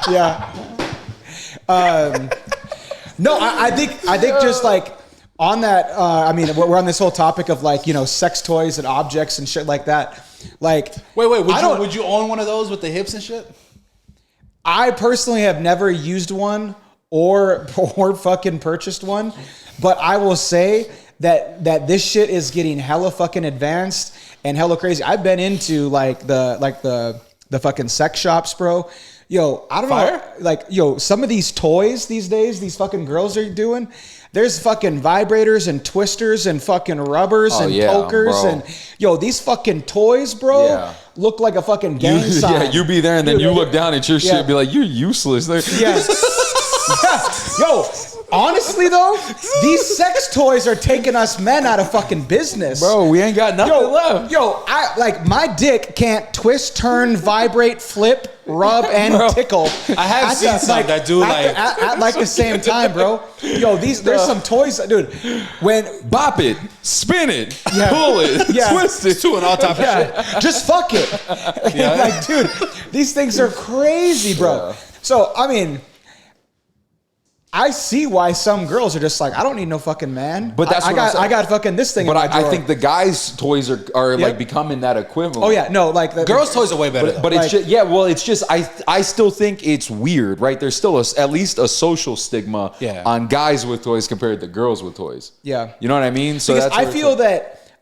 Yeah. No, I think just like on that. I mean, we're on this whole topic of like, you know, sex toys and objects and shit like that. Like, wait. Would you own one of those with the hips and shit? I personally have never used one or fucking purchased one, but I will say that this shit is getting hella fucking advanced and hella crazy. I've been into like the fucking sex shops, bro. Yo, I don't know. Like, yo, some of these toys these days, these fucking girls are doing. There's fucking vibrators and twisters and fucking rubbers and pokers and yo, these fucking toys, bro, look like a fucking gang sign. Yeah, you be there and then you look down at your shit and be like, you're useless. Yeah. Yo, honestly though, these sex toys are taking us men out of fucking business. Bro, we ain't got nothing left. Yo, I like my dick can't twist, turn, vibrate, flip, rub, and tickle. I have seen some that do at like the same time, bro. Yo, there's some toys, dude. When bop it, spin it, pull it, twist it, to an all type of shit. Just fuck it. Like, dude, these things are crazy, bro. So I mean, I see why some girls are just like, I don't need no fucking man. But that's I got fucking this thing. But in my I drawer. think the guys' toys are like becoming that equivalent. Oh yeah, no, like girls' toys are way better. But it's just I still think it's weird, right? There's still at least a social stigma on guys with toys compared to girls with toys. Yeah, you know what I mean. So because that's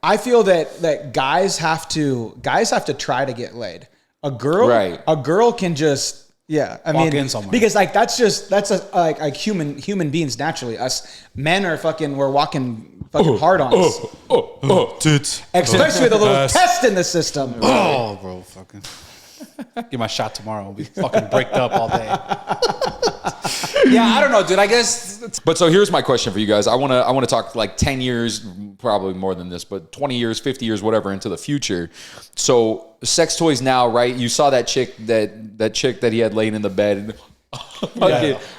I feel that guys have to try to get laid. A girl can just. Yeah, I mean, because like that's like human beings naturally. Us men are we're walking hard on us. Tits. Especially with a little test in the system. Oh, bro, fucking. Get my shot tomorrow. We'll be fucking bricked up all day. Yeah, I don't know, dude. I guess. But so here's my question for you guys. I want to talk like 10 years, probably more than this, but 20 years, 50 years, whatever, into the future. So sex toys now, right? You saw that chick that he had laying in the bed.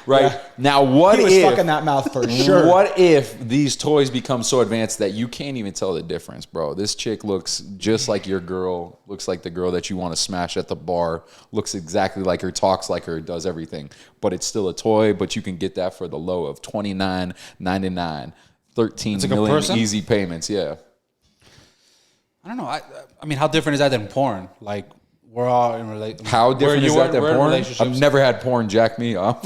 Right now, what he was if fucking that mouth for sure? What if these toys become so advanced that you can't even tell the difference, bro? This chick looks just like your girl, looks like the girl that you want to smash at the bar, looks exactly like her, talks like her, does everything, but it's still a toy. But you can get that for the low of $29.99, 13 million easy payments. Yeah, I don't know. I mean, how different is that than porn? Like, We're all in relationships. How different is that than porn? Relationships. I've never had porn jack me off.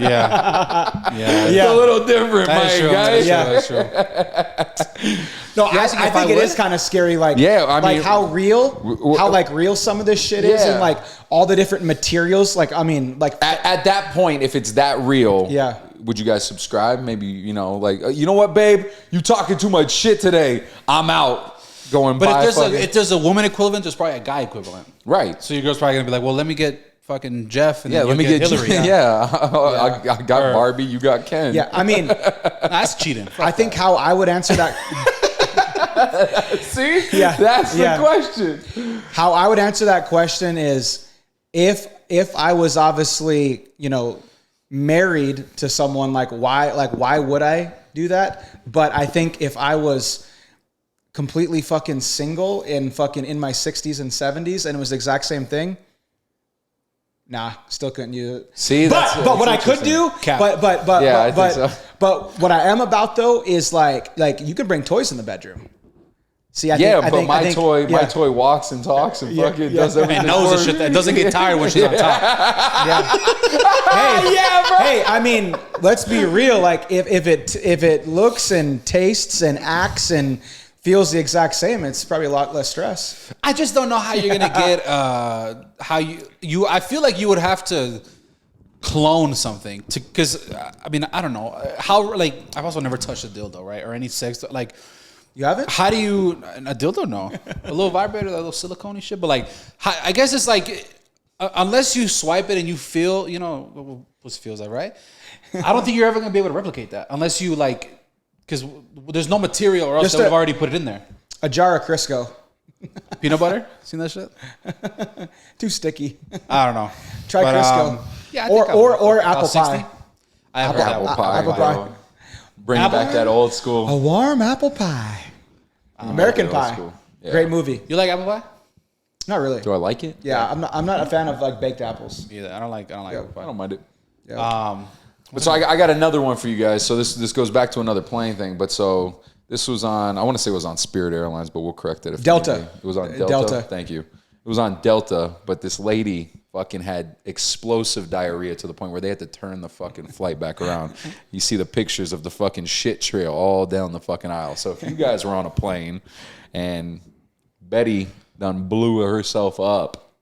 Yeah. It's a little different, my guys. That's true. No, I think it is kind of scary. Like, I mean, like how real some of this shit is, and like all the different materials. Like, I mean, like at that point, if it's that real, would you guys subscribe? Maybe, you know, like, you know what, babe, you talking too much shit today. I'm out. But if there's a woman equivalent, there's probably a guy equivalent, right? So your girl's probably gonna be like, well, let me get fucking Jeff, and then let me get Hillary. I got Barbie, you got Ken. Yeah, I mean, that's cheating. I think how I would answer that. See, that's the question. How I would answer that question is, if I was obviously, you know, married to someone, like why would I do that? But I think if I was completely fucking single and fucking in my 60s and 70s and it was the exact same thing, nah, still couldn't use it. See, but what I could do, but what I am about though is like you can bring toys in the bedroom. See, I think my toy walks and talks and fucking does everything. And knows the shit that doesn't get tired when she's on top. Hey, I mean, let's be real. Like if it looks and tastes and acts and feels the exact same, it's probably a lot less stress. I just don't know how you're gonna get how you. I feel like you would have to clone something because I mean I don't know how, like, I've also never touched a dildo, right, or any sex, like. You haven't? How do you a dildo? No, a little vibrator, that little silicone shit. But like, I guess it's like unless you swipe it and you feel, you know, what pussy feels like, right? I don't think you're ever gonna be able to replicate that unless you like, because there's no material, or else they've already put it in there. A jar of Crisco. Peanut butter? Seen that shit? Too sticky. I don't know. Try Crisco. Yeah, or apple pie. I have apple pie. Bring back that old school. A warm apple pie. American Pie. Yeah. Great movie. You like apple pie? Not really. Do I like it? Yeah, I'm not a fan of like baked apples. Either. I don't like apple pie. I don't mind it. Yeah. But so I got another one for you guys. So this goes back to another plane thing. But so this was on, I want to say it was on Spirit Airlines, but we'll correct it. If Delta. It was on Delta. Thank you. It was on Delta, but this lady fucking had explosive diarrhea to the point where they had to turn the fucking flight back around. You see the pictures of the fucking shit trail all down the fucking aisle. So if you guys were on a plane and Betty done blew herself up,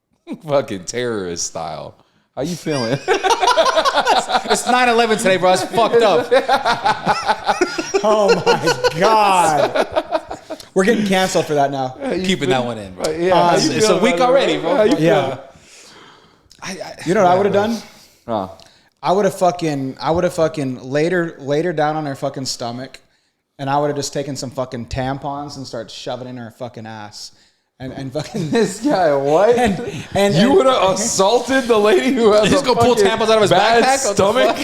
fucking terrorist style, how you feeling? It's 9/11 today, bro. It's fucked up. Oh my God. We're getting canceled for that now. Keeping that one in. Yeah, it's a week already, bro. Yeah. You know what I would have done? I would have fucking laid her down on her fucking stomach, and I would have just taken some fucking tampons and started shoving in her fucking ass. And fucking this guy, what? And you would have assaulted the lady who has He's gonna pull tampons out of his backpack, stomach.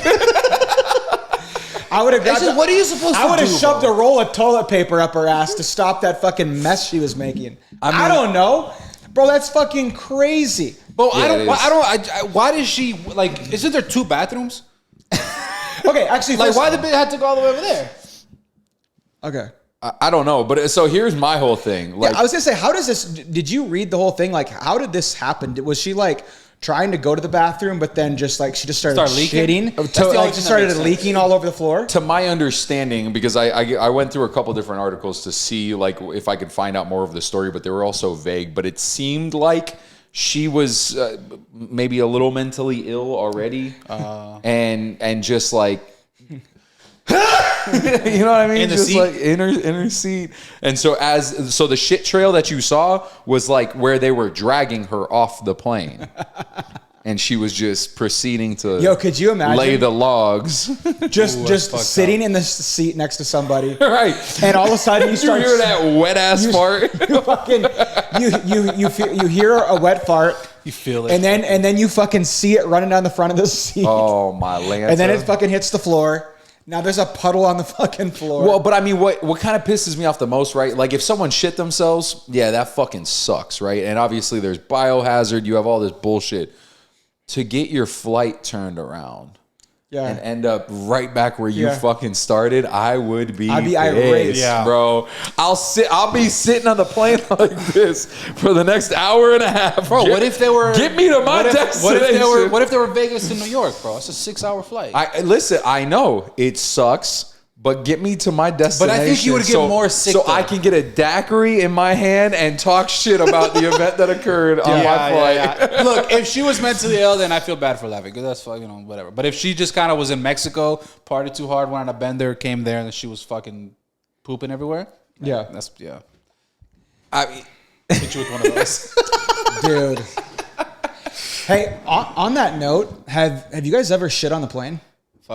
I would have got. What are you supposed to do? I would have shoved a roll of toilet paper up her ass to stop that fucking mess she was making. I don't know, bro. That's fucking crazy. But why does she, like? Isn't there 2 bathrooms? Okay, actually, like, why the bitch had to go all the way over there? Okay. I don't know, but so here's my whole thing. Like, I was gonna say, how does this? Did you read the whole thing? Like, how did this happen? Was she like trying to go to the bathroom, but then just like she just started shitting? She started leaking all over the floor. To my understanding, because I went through a couple different articles to see like if I could find out more of the story, but they were all so vague. But it seemed like she was maybe a little mentally ill already, and just like. You know what I mean? In the just seat? like in her seat. And so the shit trail that you saw was like where they were dragging her off the plane. And she was just proceeding to could you imagine lay the logs. Just sitting in the seat next to somebody. Right. And all of a sudden you start hear that wet ass fart. You hear a wet fart. You feel it. And then you fucking see it running down the front of the seat. Oh my Lanta. And then it fucking hits the floor. Now there's a puddle on the fucking floor. Well, but I mean, what kind of pisses me off the most, right? Like if someone shit themselves, yeah, that fucking sucks, right? And obviously there's biohazard. You have all this bullshit. To get your flight turned around. and end up right back where you Yeah. fucking started, I'd be irate. pissed, Yeah. bro. I'll be sitting on the plane like this for the next hour and a half. Bro, what if they were... Get me to my destination. What if they were Vegas to New York, bro? It's a 6-hour flight. Listen, I know it sucks, but get me to my destination. But I think you would get more sick, so though. I can get a daiquiri in my hand and talk shit about the event that occurred on my flight. Yeah. Look, if she was mentally ill, then I feel bad for laughing because that's whatever. But if she just kind of was in Mexico, partied too hard, went on a bender, came there, and then she was fucking pooping everywhere. Yeah. I mean, Hit you with one of those. Dude. Hey, on that note, have you guys ever shit on the plane?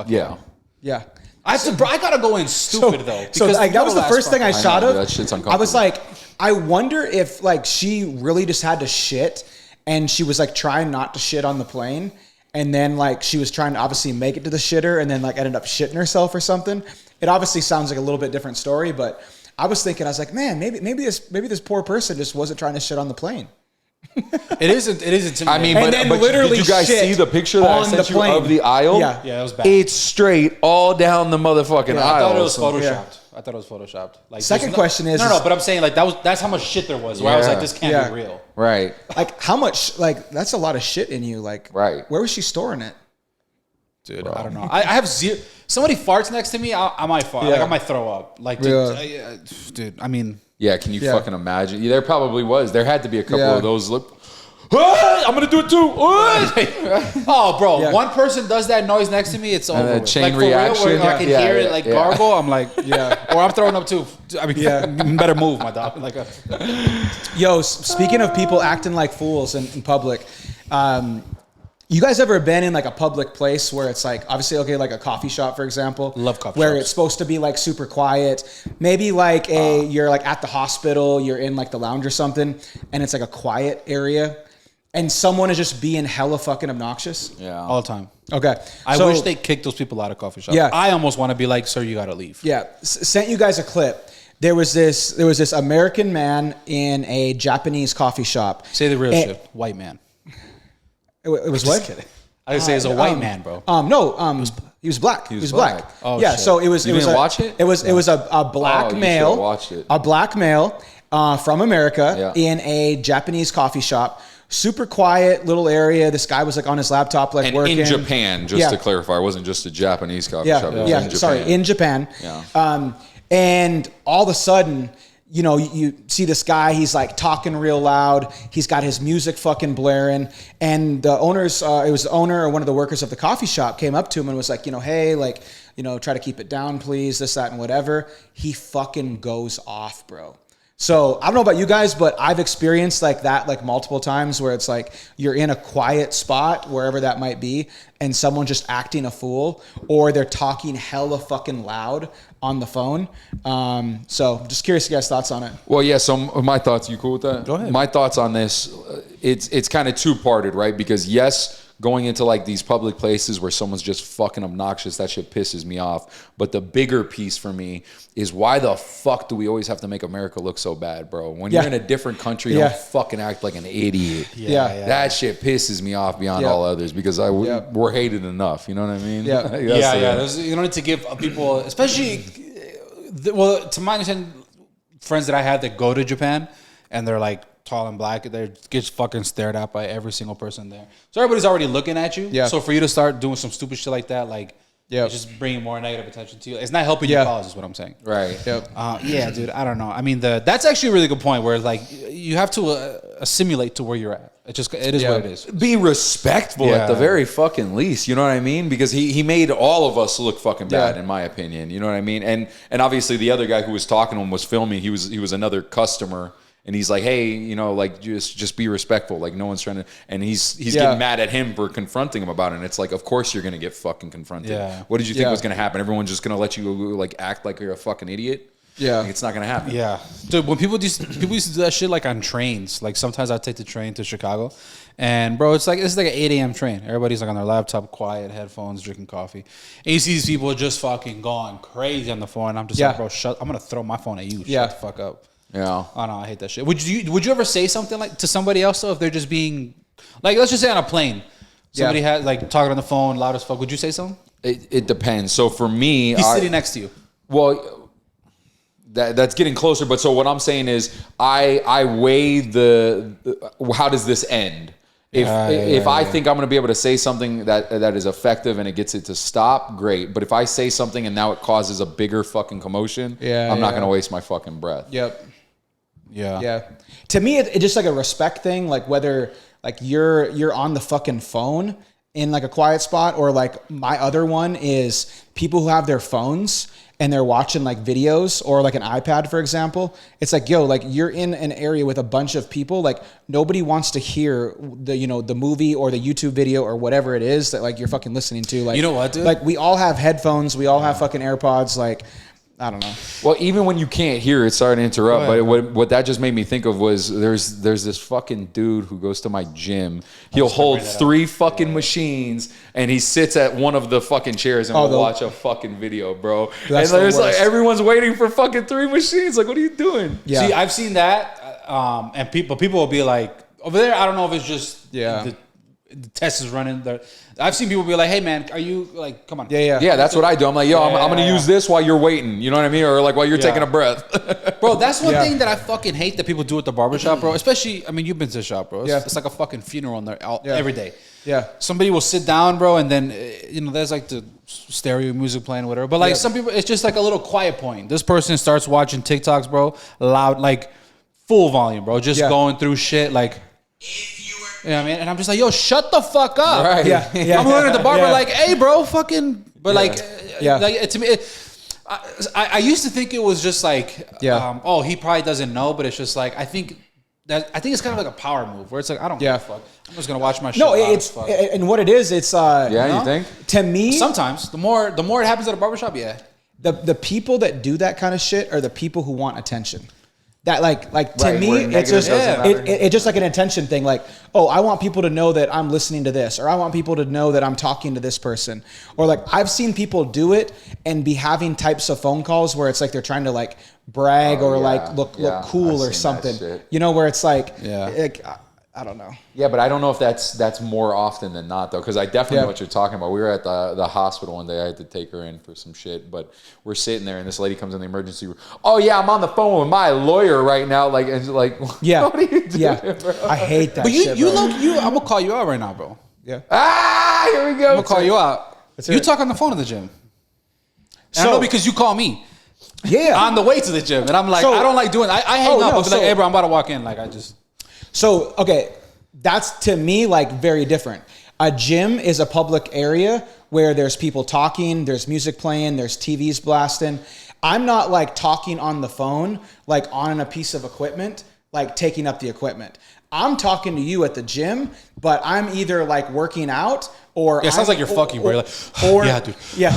yeah. Yeah. I gotta go in stupid though. So like, that was the first thing I shot of. That shit's I was uncomfortable. like, I wonder if like she really just had to shit and she was like trying not to shit on the plane. And then like she was trying to obviously make it to the shitter and then like ended up shitting herself or something. It obviously sounds like a little bit different story, but I was thinking, I was like, man, maybe this poor person just wasn't trying to shit on the plane. It is intimidating. I mean, And then literally did you guys shit see the picture that I on sent the you plane. of the aisle? Yeah. Yeah, it was bad. It's straight all down the motherfucking I aisle. thought it was So- photoshopped. Yeah. I thought it was photoshopped. Like, Second there's question is- no, but I'm saying like that's how much shit there was. Where I was Yeah. like, this can't Yeah. be real. Right. Like how much, like that's a lot of shit in you. Like, Right. where was she storing it? Dude, I don't know. I have zero. Somebody farts next to me, I might fart. Like Yeah. I might throw up. Like, Yeah. dude. I mean, Yeah, can you Yeah. fucking imagine? Yeah, there probably was. There had to be a couple Yeah. of those. I'm gonna do it too. oh, bro, Yeah. one person does that noise next to me, it's over. the with. chain like, for real, reaction. where I can Yeah, hear yeah, it like yeah. gargle. I'm like, Yeah. or I'm throwing up too. I mean, Yeah. better move, my dog. Like, Yo, speaking of people acting like fools in public, you guys ever been in like a public place where it's like, obviously, okay, like a coffee shop, for example? Love coffee Where shops. it's supposed to be like super quiet. Maybe like you're like at the hospital, you're in like the lounge or something, and it's like a quiet area, and someone is just being hella fucking obnoxious. Yeah. all the time. Okay. I So- wish they kicked those people out of coffee shops. Yeah. I almost want to be like, sir, you got to leave. Yeah, sent you guys a clip. There was this American man in a Japanese coffee shop. Say the real And- shit. White man. It was Just what? kidding. I would say it's a white man, bro. He was black. He was black. black. Oh, yeah, shit. so it was. You it was didn't a, watch it? It was a black Oh, you male. should've watched it. A black male from America Yeah. in a Japanese coffee shop. Super quiet little area. This guy was like on his laptop, like And working. in Japan, just Yeah. to clarify, it wasn't just a Japanese coffee Yeah, shop. It was yeah. in Japan. Sorry, in Japan. Yeah. And all of a sudden, you know, you see this guy. He's like talking real loud. He's got his music fucking blaring. And the owners, it was the owner or one of the workers of the coffee shop, came up to him and was like, you know, hey, like, you know, try to keep it down, please. This, that, and whatever. He fucking goes off, bro. So I don't know about you guys, but I've experienced like that like multiple times where it's like you're in a quiet spot, wherever that might be, and someone's just acting a fool, or they're talking hella fucking loud on the phone. So just curious your guys' thoughts on it. Well, yeah. So my thoughts. You cool with that? Go ahead. My thoughts on this. It's kind of two-parted, right? Because yes, going into like these public places where someone's just fucking obnoxious, that shit pisses me off. But the bigger piece for me is why the fuck do we always have to make America look so bad, bro? When you're Yeah. in a different country, Yeah. don't fucking act like an idiot. Yeah. That shit pisses me off beyond Yeah. all others because Yeah. we're hated enough. You know what I mean? Yeah. That's Yeah, the- yeah. You don't need to give people, especially, well, to my understanding, friends that I have that go to Japan and they're like tall and black, they get fucking stared at by every single person there. So everybody's already looking at you. Yeah. So for you to start doing some stupid shit like that, like, Yeah. it's just bringing more negative attention to you. It's not helping Yeah. your cause, is what I'm saying. Right. Yep. Yeah, dude. I don't know. I mean, that's actually a really good point. Where like you have to assimilate to where you're at. It is Yeah. what it is. Be respectful Yeah. at the very fucking least. You know what I mean? Because he made all of us look fucking bad, Yeah. in my opinion. You know what I mean? And obviously the other guy who was talking to him was filming. He was another customer. And he's like, hey, you know, like just be respectful. Like no one's trying to. And he's Yeah. getting mad at him for confronting him about it. And it's like, of course you're gonna get fucking confronted. Yeah. What did you think Yeah. was gonna happen? Everyone's just gonna let you like act like you're a fucking idiot? Yeah. Like, it's not gonna happen. Yeah, dude. When people used to do that shit like on trains. Like sometimes I'd take the train to Chicago, and bro, it's like an 8 a.m. train. Everybody's like on their laptop, quiet, headphones, drinking coffee. And you see these people just fucking going crazy on the phone. I'm just Yeah. like, bro, I'm gonna throw my phone at you. Yeah. Shut the fuck up. Yeah. Oh no, I hate that shit. Would you ever say something like to somebody else though if they're just being like, let's just say on a plane, somebody had like talking on the phone loud as fuck. Would you say something? It depends. So for me, He's sitting next to you. Well, that's getting closer. But so what I'm saying is, I weigh the how does this end? If I think I'm going to be able to say something that is effective and it gets it to stop, great. But if I say something and now it causes a bigger fucking commotion, I'm not going to waste my fucking breath. Yep. Yeah. To me, it's just like a respect thing. Like whether like you're on the fucking phone in like a quiet spot, or like my other one is people who have their phones and they're watching like videos or like an iPad, for example. It's like, yo, like you're in an area with a bunch of people. Like nobody wants to hear the movie or the YouTube video or whatever it is that like you're fucking listening to. Like, you know what, dude? Like we all have headphones. We all have fucking AirPods. Like, I don't know. Well, even when you can't hear it, sorry to interrupt, but what that just made me think of was there's this fucking dude who goes to my gym. He'll hold 3 fucking machines and he sits at one of the fucking chairs and will watch a fucking video, bro. And there's like everyone's waiting for fucking 3 machines. Like, what are you doing? Yeah. See, I've seen that, and people will be like, over there, I don't know if it's just the test is running there. I've seen people be like, "Hey man, are you like, come on?" Yeah, that's what I do. I'm like, yo, I'm gonna use this while you're waiting. You know what I mean? Or like while you're taking a breath. Bro, that's one thing that I fucking hate that people do at the barbershop, bro. Especially, I mean, you've been to the shop, bro. It's like a fucking funeral in there every day. Yeah. Somebody will sit down, bro, and then there's like the stereo music playing, whatever. But like some people, it's just like a little quiet point. This person starts watching TikToks, bro, loud, like full volume, bro, just going through shit, like. You know what I mean? And I'm just like, yo, shut the fuck up. Right. I'm looking at the barber like, hey, bro, fucking. But like to me, I used to think it was just like, he probably doesn't know, but it's just like, I think it's kind of like a power move where it's like, I don't give a fuck. I'm just gonna watch my shit. No, it's and what it is, it's you think? To me, sometimes the more it happens at a barbershop, the people that do that kind of shit are the people who want attention. That like to me, it's just it's just like an attention thing. Like, oh, I want people to know that I'm listening to this, or I want people to know that I'm talking to this person, or like I've seen people do it and be having types of phone calls where it's like they're trying to like brag or like look cool or something. You know, where it's like, I don't know. Yeah, but I don't know if that's more often than not, though, because I definitely know what you're talking about. We were at the hospital one day. I had to take her in for some shit, but we're sitting there, and this lady comes in the emergency room. Oh, yeah, I'm on the phone with my lawyer right now. Like, and like, what are you doing, bro? I hate that but shit, bro. I'm going to call you out right now, bro. Yeah. Here we go. I'm going to call you out. You talk on the phone at the gym. And I know because you call me. Yeah. On the way to the gym. And I'm like, I don't like doing I hang up. But like, hey, bro, I'm about to walk in. Like, I just... So, okay, that's to me like very different. A gym is a public area where there's people talking, there's music playing, there's TVs blasting. I'm not like talking on the phone, like on a piece of equipment, like taking up the equipment. I'm talking to you at the gym, but I'm either like working out or it sounds like you're fucking, bro. Yeah, dude. Yeah.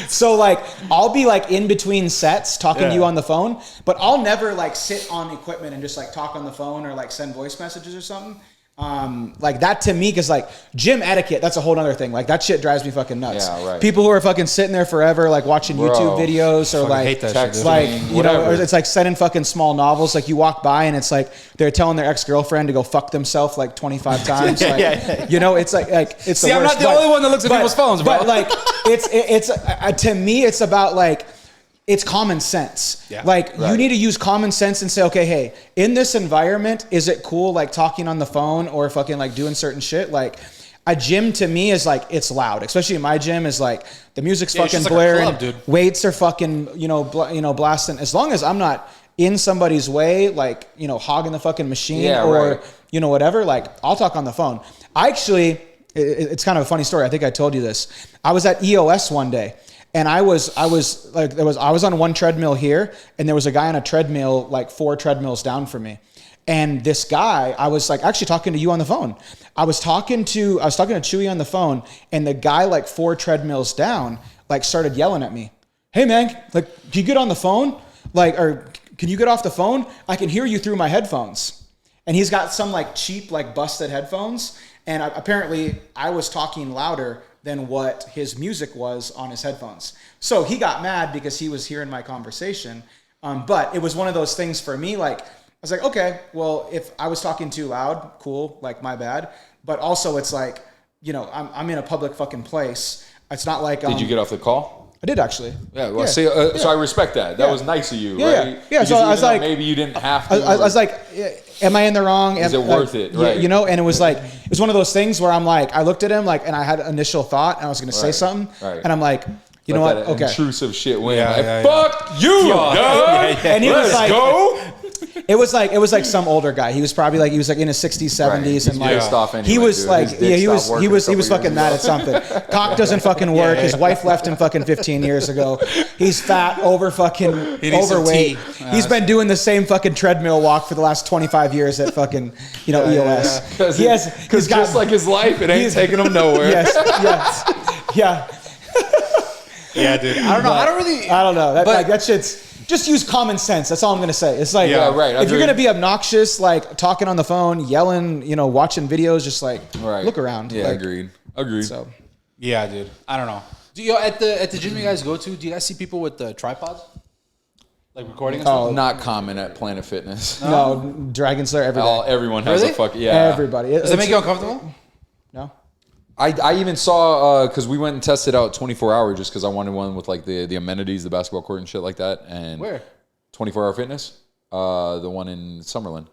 So like I'll be like in between sets talking to you on the phone, but I'll never like sit on equipment and just like talk on the phone or like send voice messages or something. Like that to me, because like gym etiquette, that's a whole other thing. Like that shit drives me fucking nuts. Yeah, right. People who are fucking sitting there forever, like watching YouTube videos or like, hate that shit, like dude. you know, or it's like sending fucking small novels. Like you walk by and it's like they're telling their ex-girlfriend to go fuck themselves like 25 times. Like, you know, it's like it's. See, the worst. I'm not the only one that looks at people's phones, bro. But like it's to me, it's about like. It's common sense. Yeah. Like you need to use common sense and say, okay, hey, in this environment, is it cool like talking on the phone or fucking like doing certain shit? Like a gym to me is like, it's loud, especially in my gym is like the music's fucking like blaring, club, dude. weights are fucking, blasting. As long as I'm not in somebody's way, like, hogging the fucking machine whatever, like I'll talk on the phone. I actually, it's kind of a funny story. I think I told you this. I was at EOS one day. And I was on one treadmill here, and there was a guy on a treadmill like 4 treadmills down from me. And this guy, I was like actually talking to you on the phone. I was talking to Chewy on the phone, and the guy like 4 treadmills down like started yelling at me. Hey man, like can you get on the phone? Like, or can you get off the phone? I can hear you through my headphones. And he's got some like cheap like busted headphones, and apparently I was talking louder than what his music was on his headphones. So he got mad because he was hearing my conversation. But it was one of those things for me, like, I was like, okay, well, if I was talking too loud, cool, like my bad. But also it's like, I'm in a public fucking place. It's not like Did you get off the call? I did actually. Yeah, well, see, so I respect that. That was nice of you, right? Yeah. So I was like, maybe you didn't have to. I was like, am I in the wrong? Is it worth it? Right. And it was like, it was one of those things where I'm like, I looked at him like, and I had an initial thought, and I was going to say something, and I'm like, you know what? Okay. Intrusive shit win. Yeah. Fuck you, dog. And he was like, go. It was like some older guy. He was probably like in his 60s, 70s, and like he was like he was fucking mad at something. Cock doesn't fucking work. His wife left him fucking 15 years ago. He's fat, overweight. He's been doing the same fucking treadmill walk for the last 25 years at fucking EOS. Because just like his life, it ain't taking him nowhere. Yeah. Yeah, dude. I don't know. That shit's. Just use common sense. That's all I'm gonna say. It's like, if you're gonna be obnoxious, like talking on the phone, yelling, watching videos, just like look around. Yeah, like, agreed. So, yeah, dude. I don't know. Do you at the gym you guys go to? Do you guys see people with the tripods, like recording and stuff? Not common at Planet Fitness. No, Dragon Slayer. Everyone has a fucking Everybody. Does it make you uncomfortable? No. I even saw because we went and tested out 24 hour just because I wanted one with like the amenities, the basketball court and shit like that. And where 24 Hour Fitness, the one in Summerlin.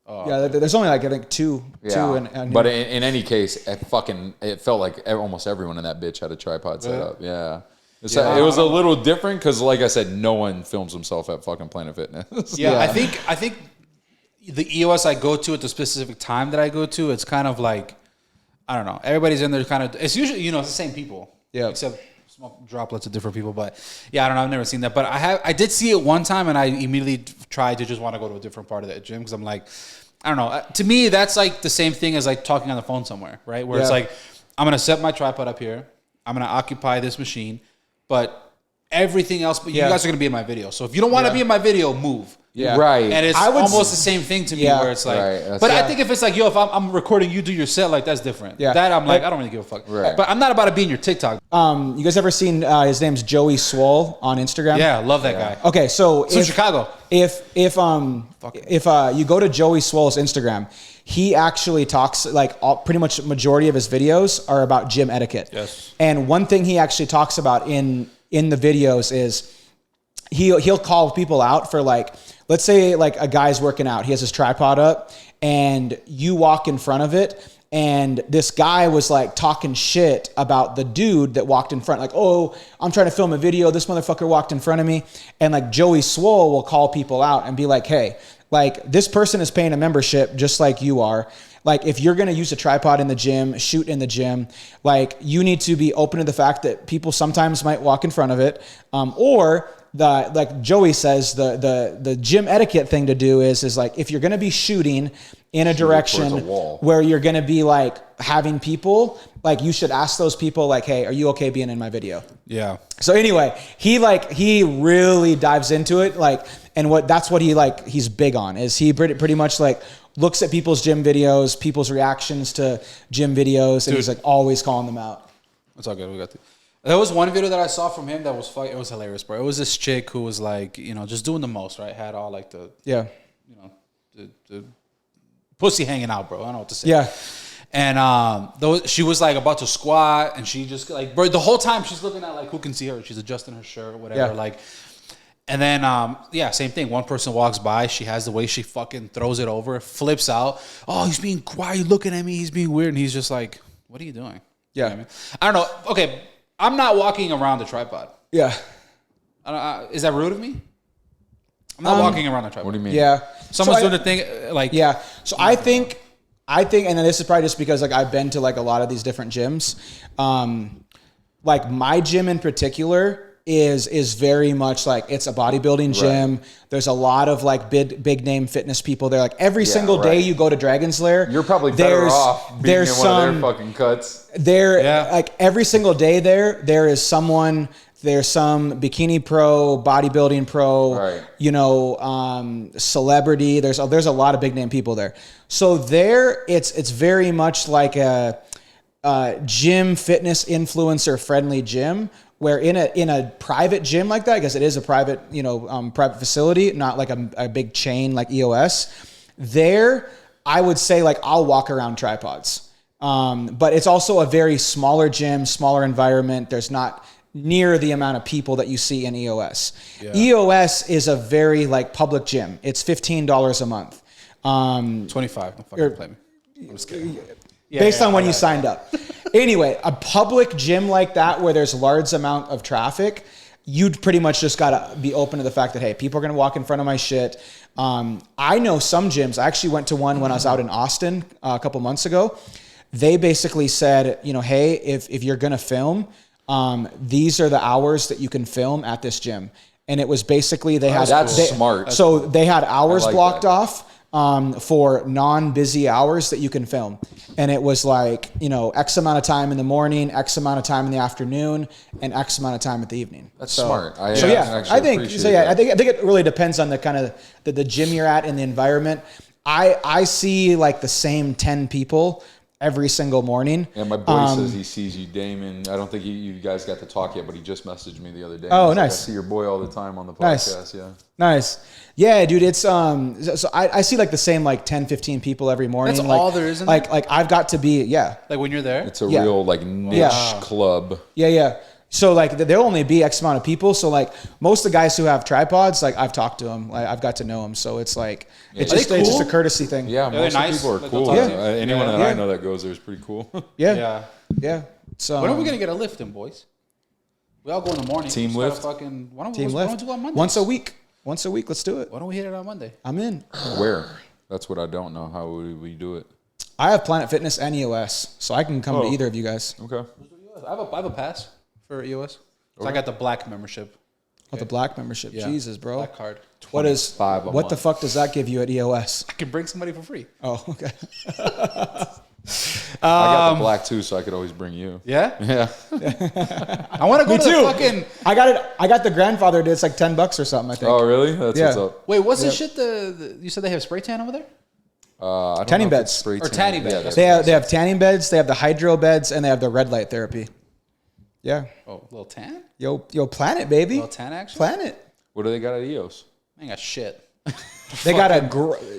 Yeah, there's only like I think two. But in any case, it felt like almost everyone in that bitch had a tripod set up. Yeah. It was a little different because, like I said, no one films himself at fucking Planet Fitness. Yeah, I think the EOS I go to at the specific time that I go to, it's kind of like, I don't know. Everybody's in there kind of. It's usually it's the same people. Yeah. Except small droplets of different people. But yeah, I don't know. I've never seen that. But I did see it one time, and I immediately tried to just want to go to a different part of that gym because I'm like, I don't know. To me, that's like the same thing as like talking on the phone somewhere, right? Where it's like, I'm gonna set my tripod up here. I'm gonna occupy this machine, but everything else. But you guys are gonna be in my video. So if you don't want to be in my video, move. Yeah. Right. And it's almost the same thing to me where it's like, but I think if it's like, if I'm recording, you do your set, like that's different. Yeah. That I'm like, I don't really give a fuck. Right. But I'm not about to be in your TikTok. You guys ever seen, his name's Joey Swole on Instagram? Yeah, love that guy. Okay, so in Chicago. If you go to Joey Swole's Instagram, he actually talks like pretty much majority of his videos are about gym etiquette. Yes. And one thing he actually talks about in the videos is he'll call people out for like, let's say like a guy's working out, he has his tripod up and you walk in front of it and this guy was like talking shit about the dude that walked in front, like, oh, I'm trying to film a video, this motherfucker walked in front of me. And like Joey Swole will call people out and be like, hey, like this person is paying a membership just like you are. Like if you're going to use a tripod in the gym, shoot in the gym, like you need to be open to the fact that people sometimes might walk in front of it, or like Joey says, the gym etiquette thing to do is like if you're going to be shooting in a direction where you're going to be like having people, like you should ask those people like, hey, are you okay being in my video? Yeah. So anyway, he really dives into it, like, and that's what he's big on is he pretty much like looks at people's gym videos, people's reactions to gym videos, and he's like always calling them out. That's all good. We got there was one video that I saw from him that was it was hilarious, bro. It was this chick who was like, just doing the most, right? Had all like the the pussy hanging out, bro. I don't know what to say. Yeah. And she was like about to squat, and she just like, bro, the whole time she's looking at like who can see her. She's adjusting her shirt or whatever, like. And then, same thing. One person walks by. She has the way she fucking throws it over, flips out. Oh, he's being quiet. Looking at me. He's being weird. And he's just like, what are you doing? Yeah. You know what I mean? I don't know. Okay. I'm not walking around the tripod. Yeah. Is that rude of me? I'm not walking around the tripod. What do you mean? Yeah. Someone's doing the thing like. Yeah. So I think, and then this is probably just because like I've been to like a lot of these different gyms. Like my gym in particular is very much like it's a bodybuilding gym. Right. There's a lot of like big name fitness people there. Like every single day you go to Dragon's Lair, you're probably better off being in one of their fucking cuts. Like every single day there is someone. There's some bikini pro, bodybuilding pro, celebrity. There's a lot of big name people there. So there, it's very much like a gym fitness influencer friendly gym. Where in a private gym like that, because it is a private private facility, not like a big chain like EOS. There, I would say like I'll walk around tripods. But it's also a very smaller gym, smaller environment. There's not near the amount of people that you see in EOS. Yeah. EOS is a very like public gym. It's $15 a month. 25. Don't fucking play me. I'm just kidding. Based on when you signed up. Anyway, a public gym like that where there's large amount of traffic, you'd pretty much just gotta be open to the fact that, hey, people are gonna walk in front of my shit. I know some gyms. I actually went to one when I was out in Austin a couple months ago. They basically said, you know, hey, if you're gonna film, these are the hours that you can film at this gym. And it was basically smart. So they had hours blocked off for non-busy hours that you can film. And it was like, you know, X amount of time in the morning, X amount of time in the afternoon, and X amount of time at the evening. That's smart. I think it really depends on the kind of the gym you're at and the environment. I see like the same 10 people every single morning. Yeah, my boy says he sees you, Damon. I don't think you guys got to talk yet, but he just messaged me the other day. Oh, nice. Like, I see your boy all the time on the podcast. Nice. Yeah. Nice. Yeah, dude, it's so I see like the same like 10, 15 people every morning. That's like, all there is in like I've got to be like when you're there. It's a real like niche club. Yeah. So like there'll only be X amount of people. So like most of the guys who have tripods, like I've talked to them, like I've got to know them. So it's like it's just a courtesy thing. Yeah, most of the people are cool. Anyone that I know that goes there is pretty cool. Yeah. So when are we gonna get a lift in, boys? We all go in the morning. Team lift. Why don't we do it on Monday? Once a week. Let's do it. Why don't we hit it on Monday? I'm in. Where? That's what I don't know. How would we do it? I have Planet Fitness and EOS, so I can come to either of you guys. Okay. I have a pass for EOS. So I got the black membership. Oh, the black membership. Yeah. Jesus, bro. Black card. What the fuck does that give you at EOS? I can bring somebody for free. Oh, okay. I got the black too, so I could always bring you. Yeah? Yeah. I want to go to the fucking... I got the grandfather. It's like $10 or something, I think. Oh, really? That's what's up. Wait, what's the shit? You said they have spray tan over there? I don't tanning know if beds. it's spray Or tan. tanning beds. Yeah, they have tanning beds. They have the hydro beds, and they have the red light therapy. Yeah. Oh, a little tan? Yo, Planet, baby. A little tan action? Planet. What do they got at EOS? I ain't got shit. They got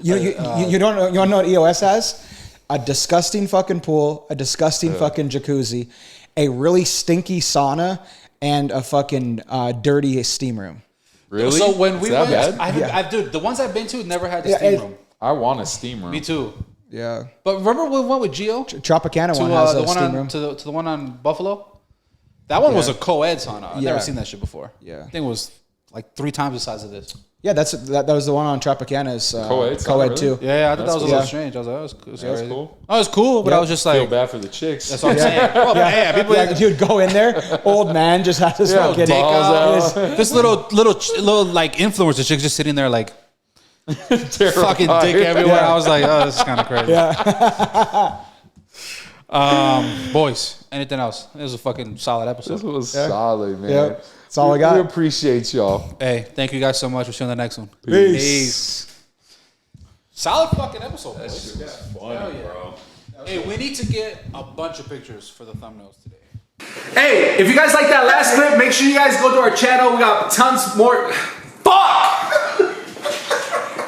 you don't know, you want to know what EOS has? A disgusting fucking pool, a disgusting fucking jacuzzi, a really stinky sauna, and a fucking dirty steam room. Really? So when we went, bad? dude, the ones I've been to never had the steam room. I want a steam room. Me too. Yeah. But remember when we went with Gio? Tropicana one has a steam room. To the one on Buffalo? That one was a co-ed sauna. I've never seen that shit before. Yeah. I think it was like 3 times the size of this. Yeah, that was the one on Tropicana's co-ed really? Too. Yeah, I thought that was a little strange. I was like, that was cool. That was cool, but I was just like, feel bad for the chicks. That's what I'm saying. Well, people, you'd go in there, old man just has his fucking dick out. This little like influencer chick just sitting there like fucking dick everywhere. I was like, oh, this is kind of crazy. Boys, anything else? It was a fucking solid episode. This was solid, man. Yep. That's all I got. We appreciate y'all. Hey, thank you guys so much. We'll see you on the next one. Peace. Solid fucking episode, boys. That shit was funny, bro. Hey, we need to get a bunch of pictures for the thumbnails today. Hey, if you guys like that last clip, make sure you guys go to our channel. We got tons more. Fuck!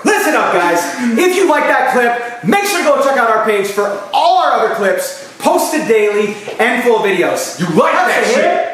Listen up, guys. If you like that clip, make sure to go check out our page for all our other clips, posted daily and full videos. You like that shit?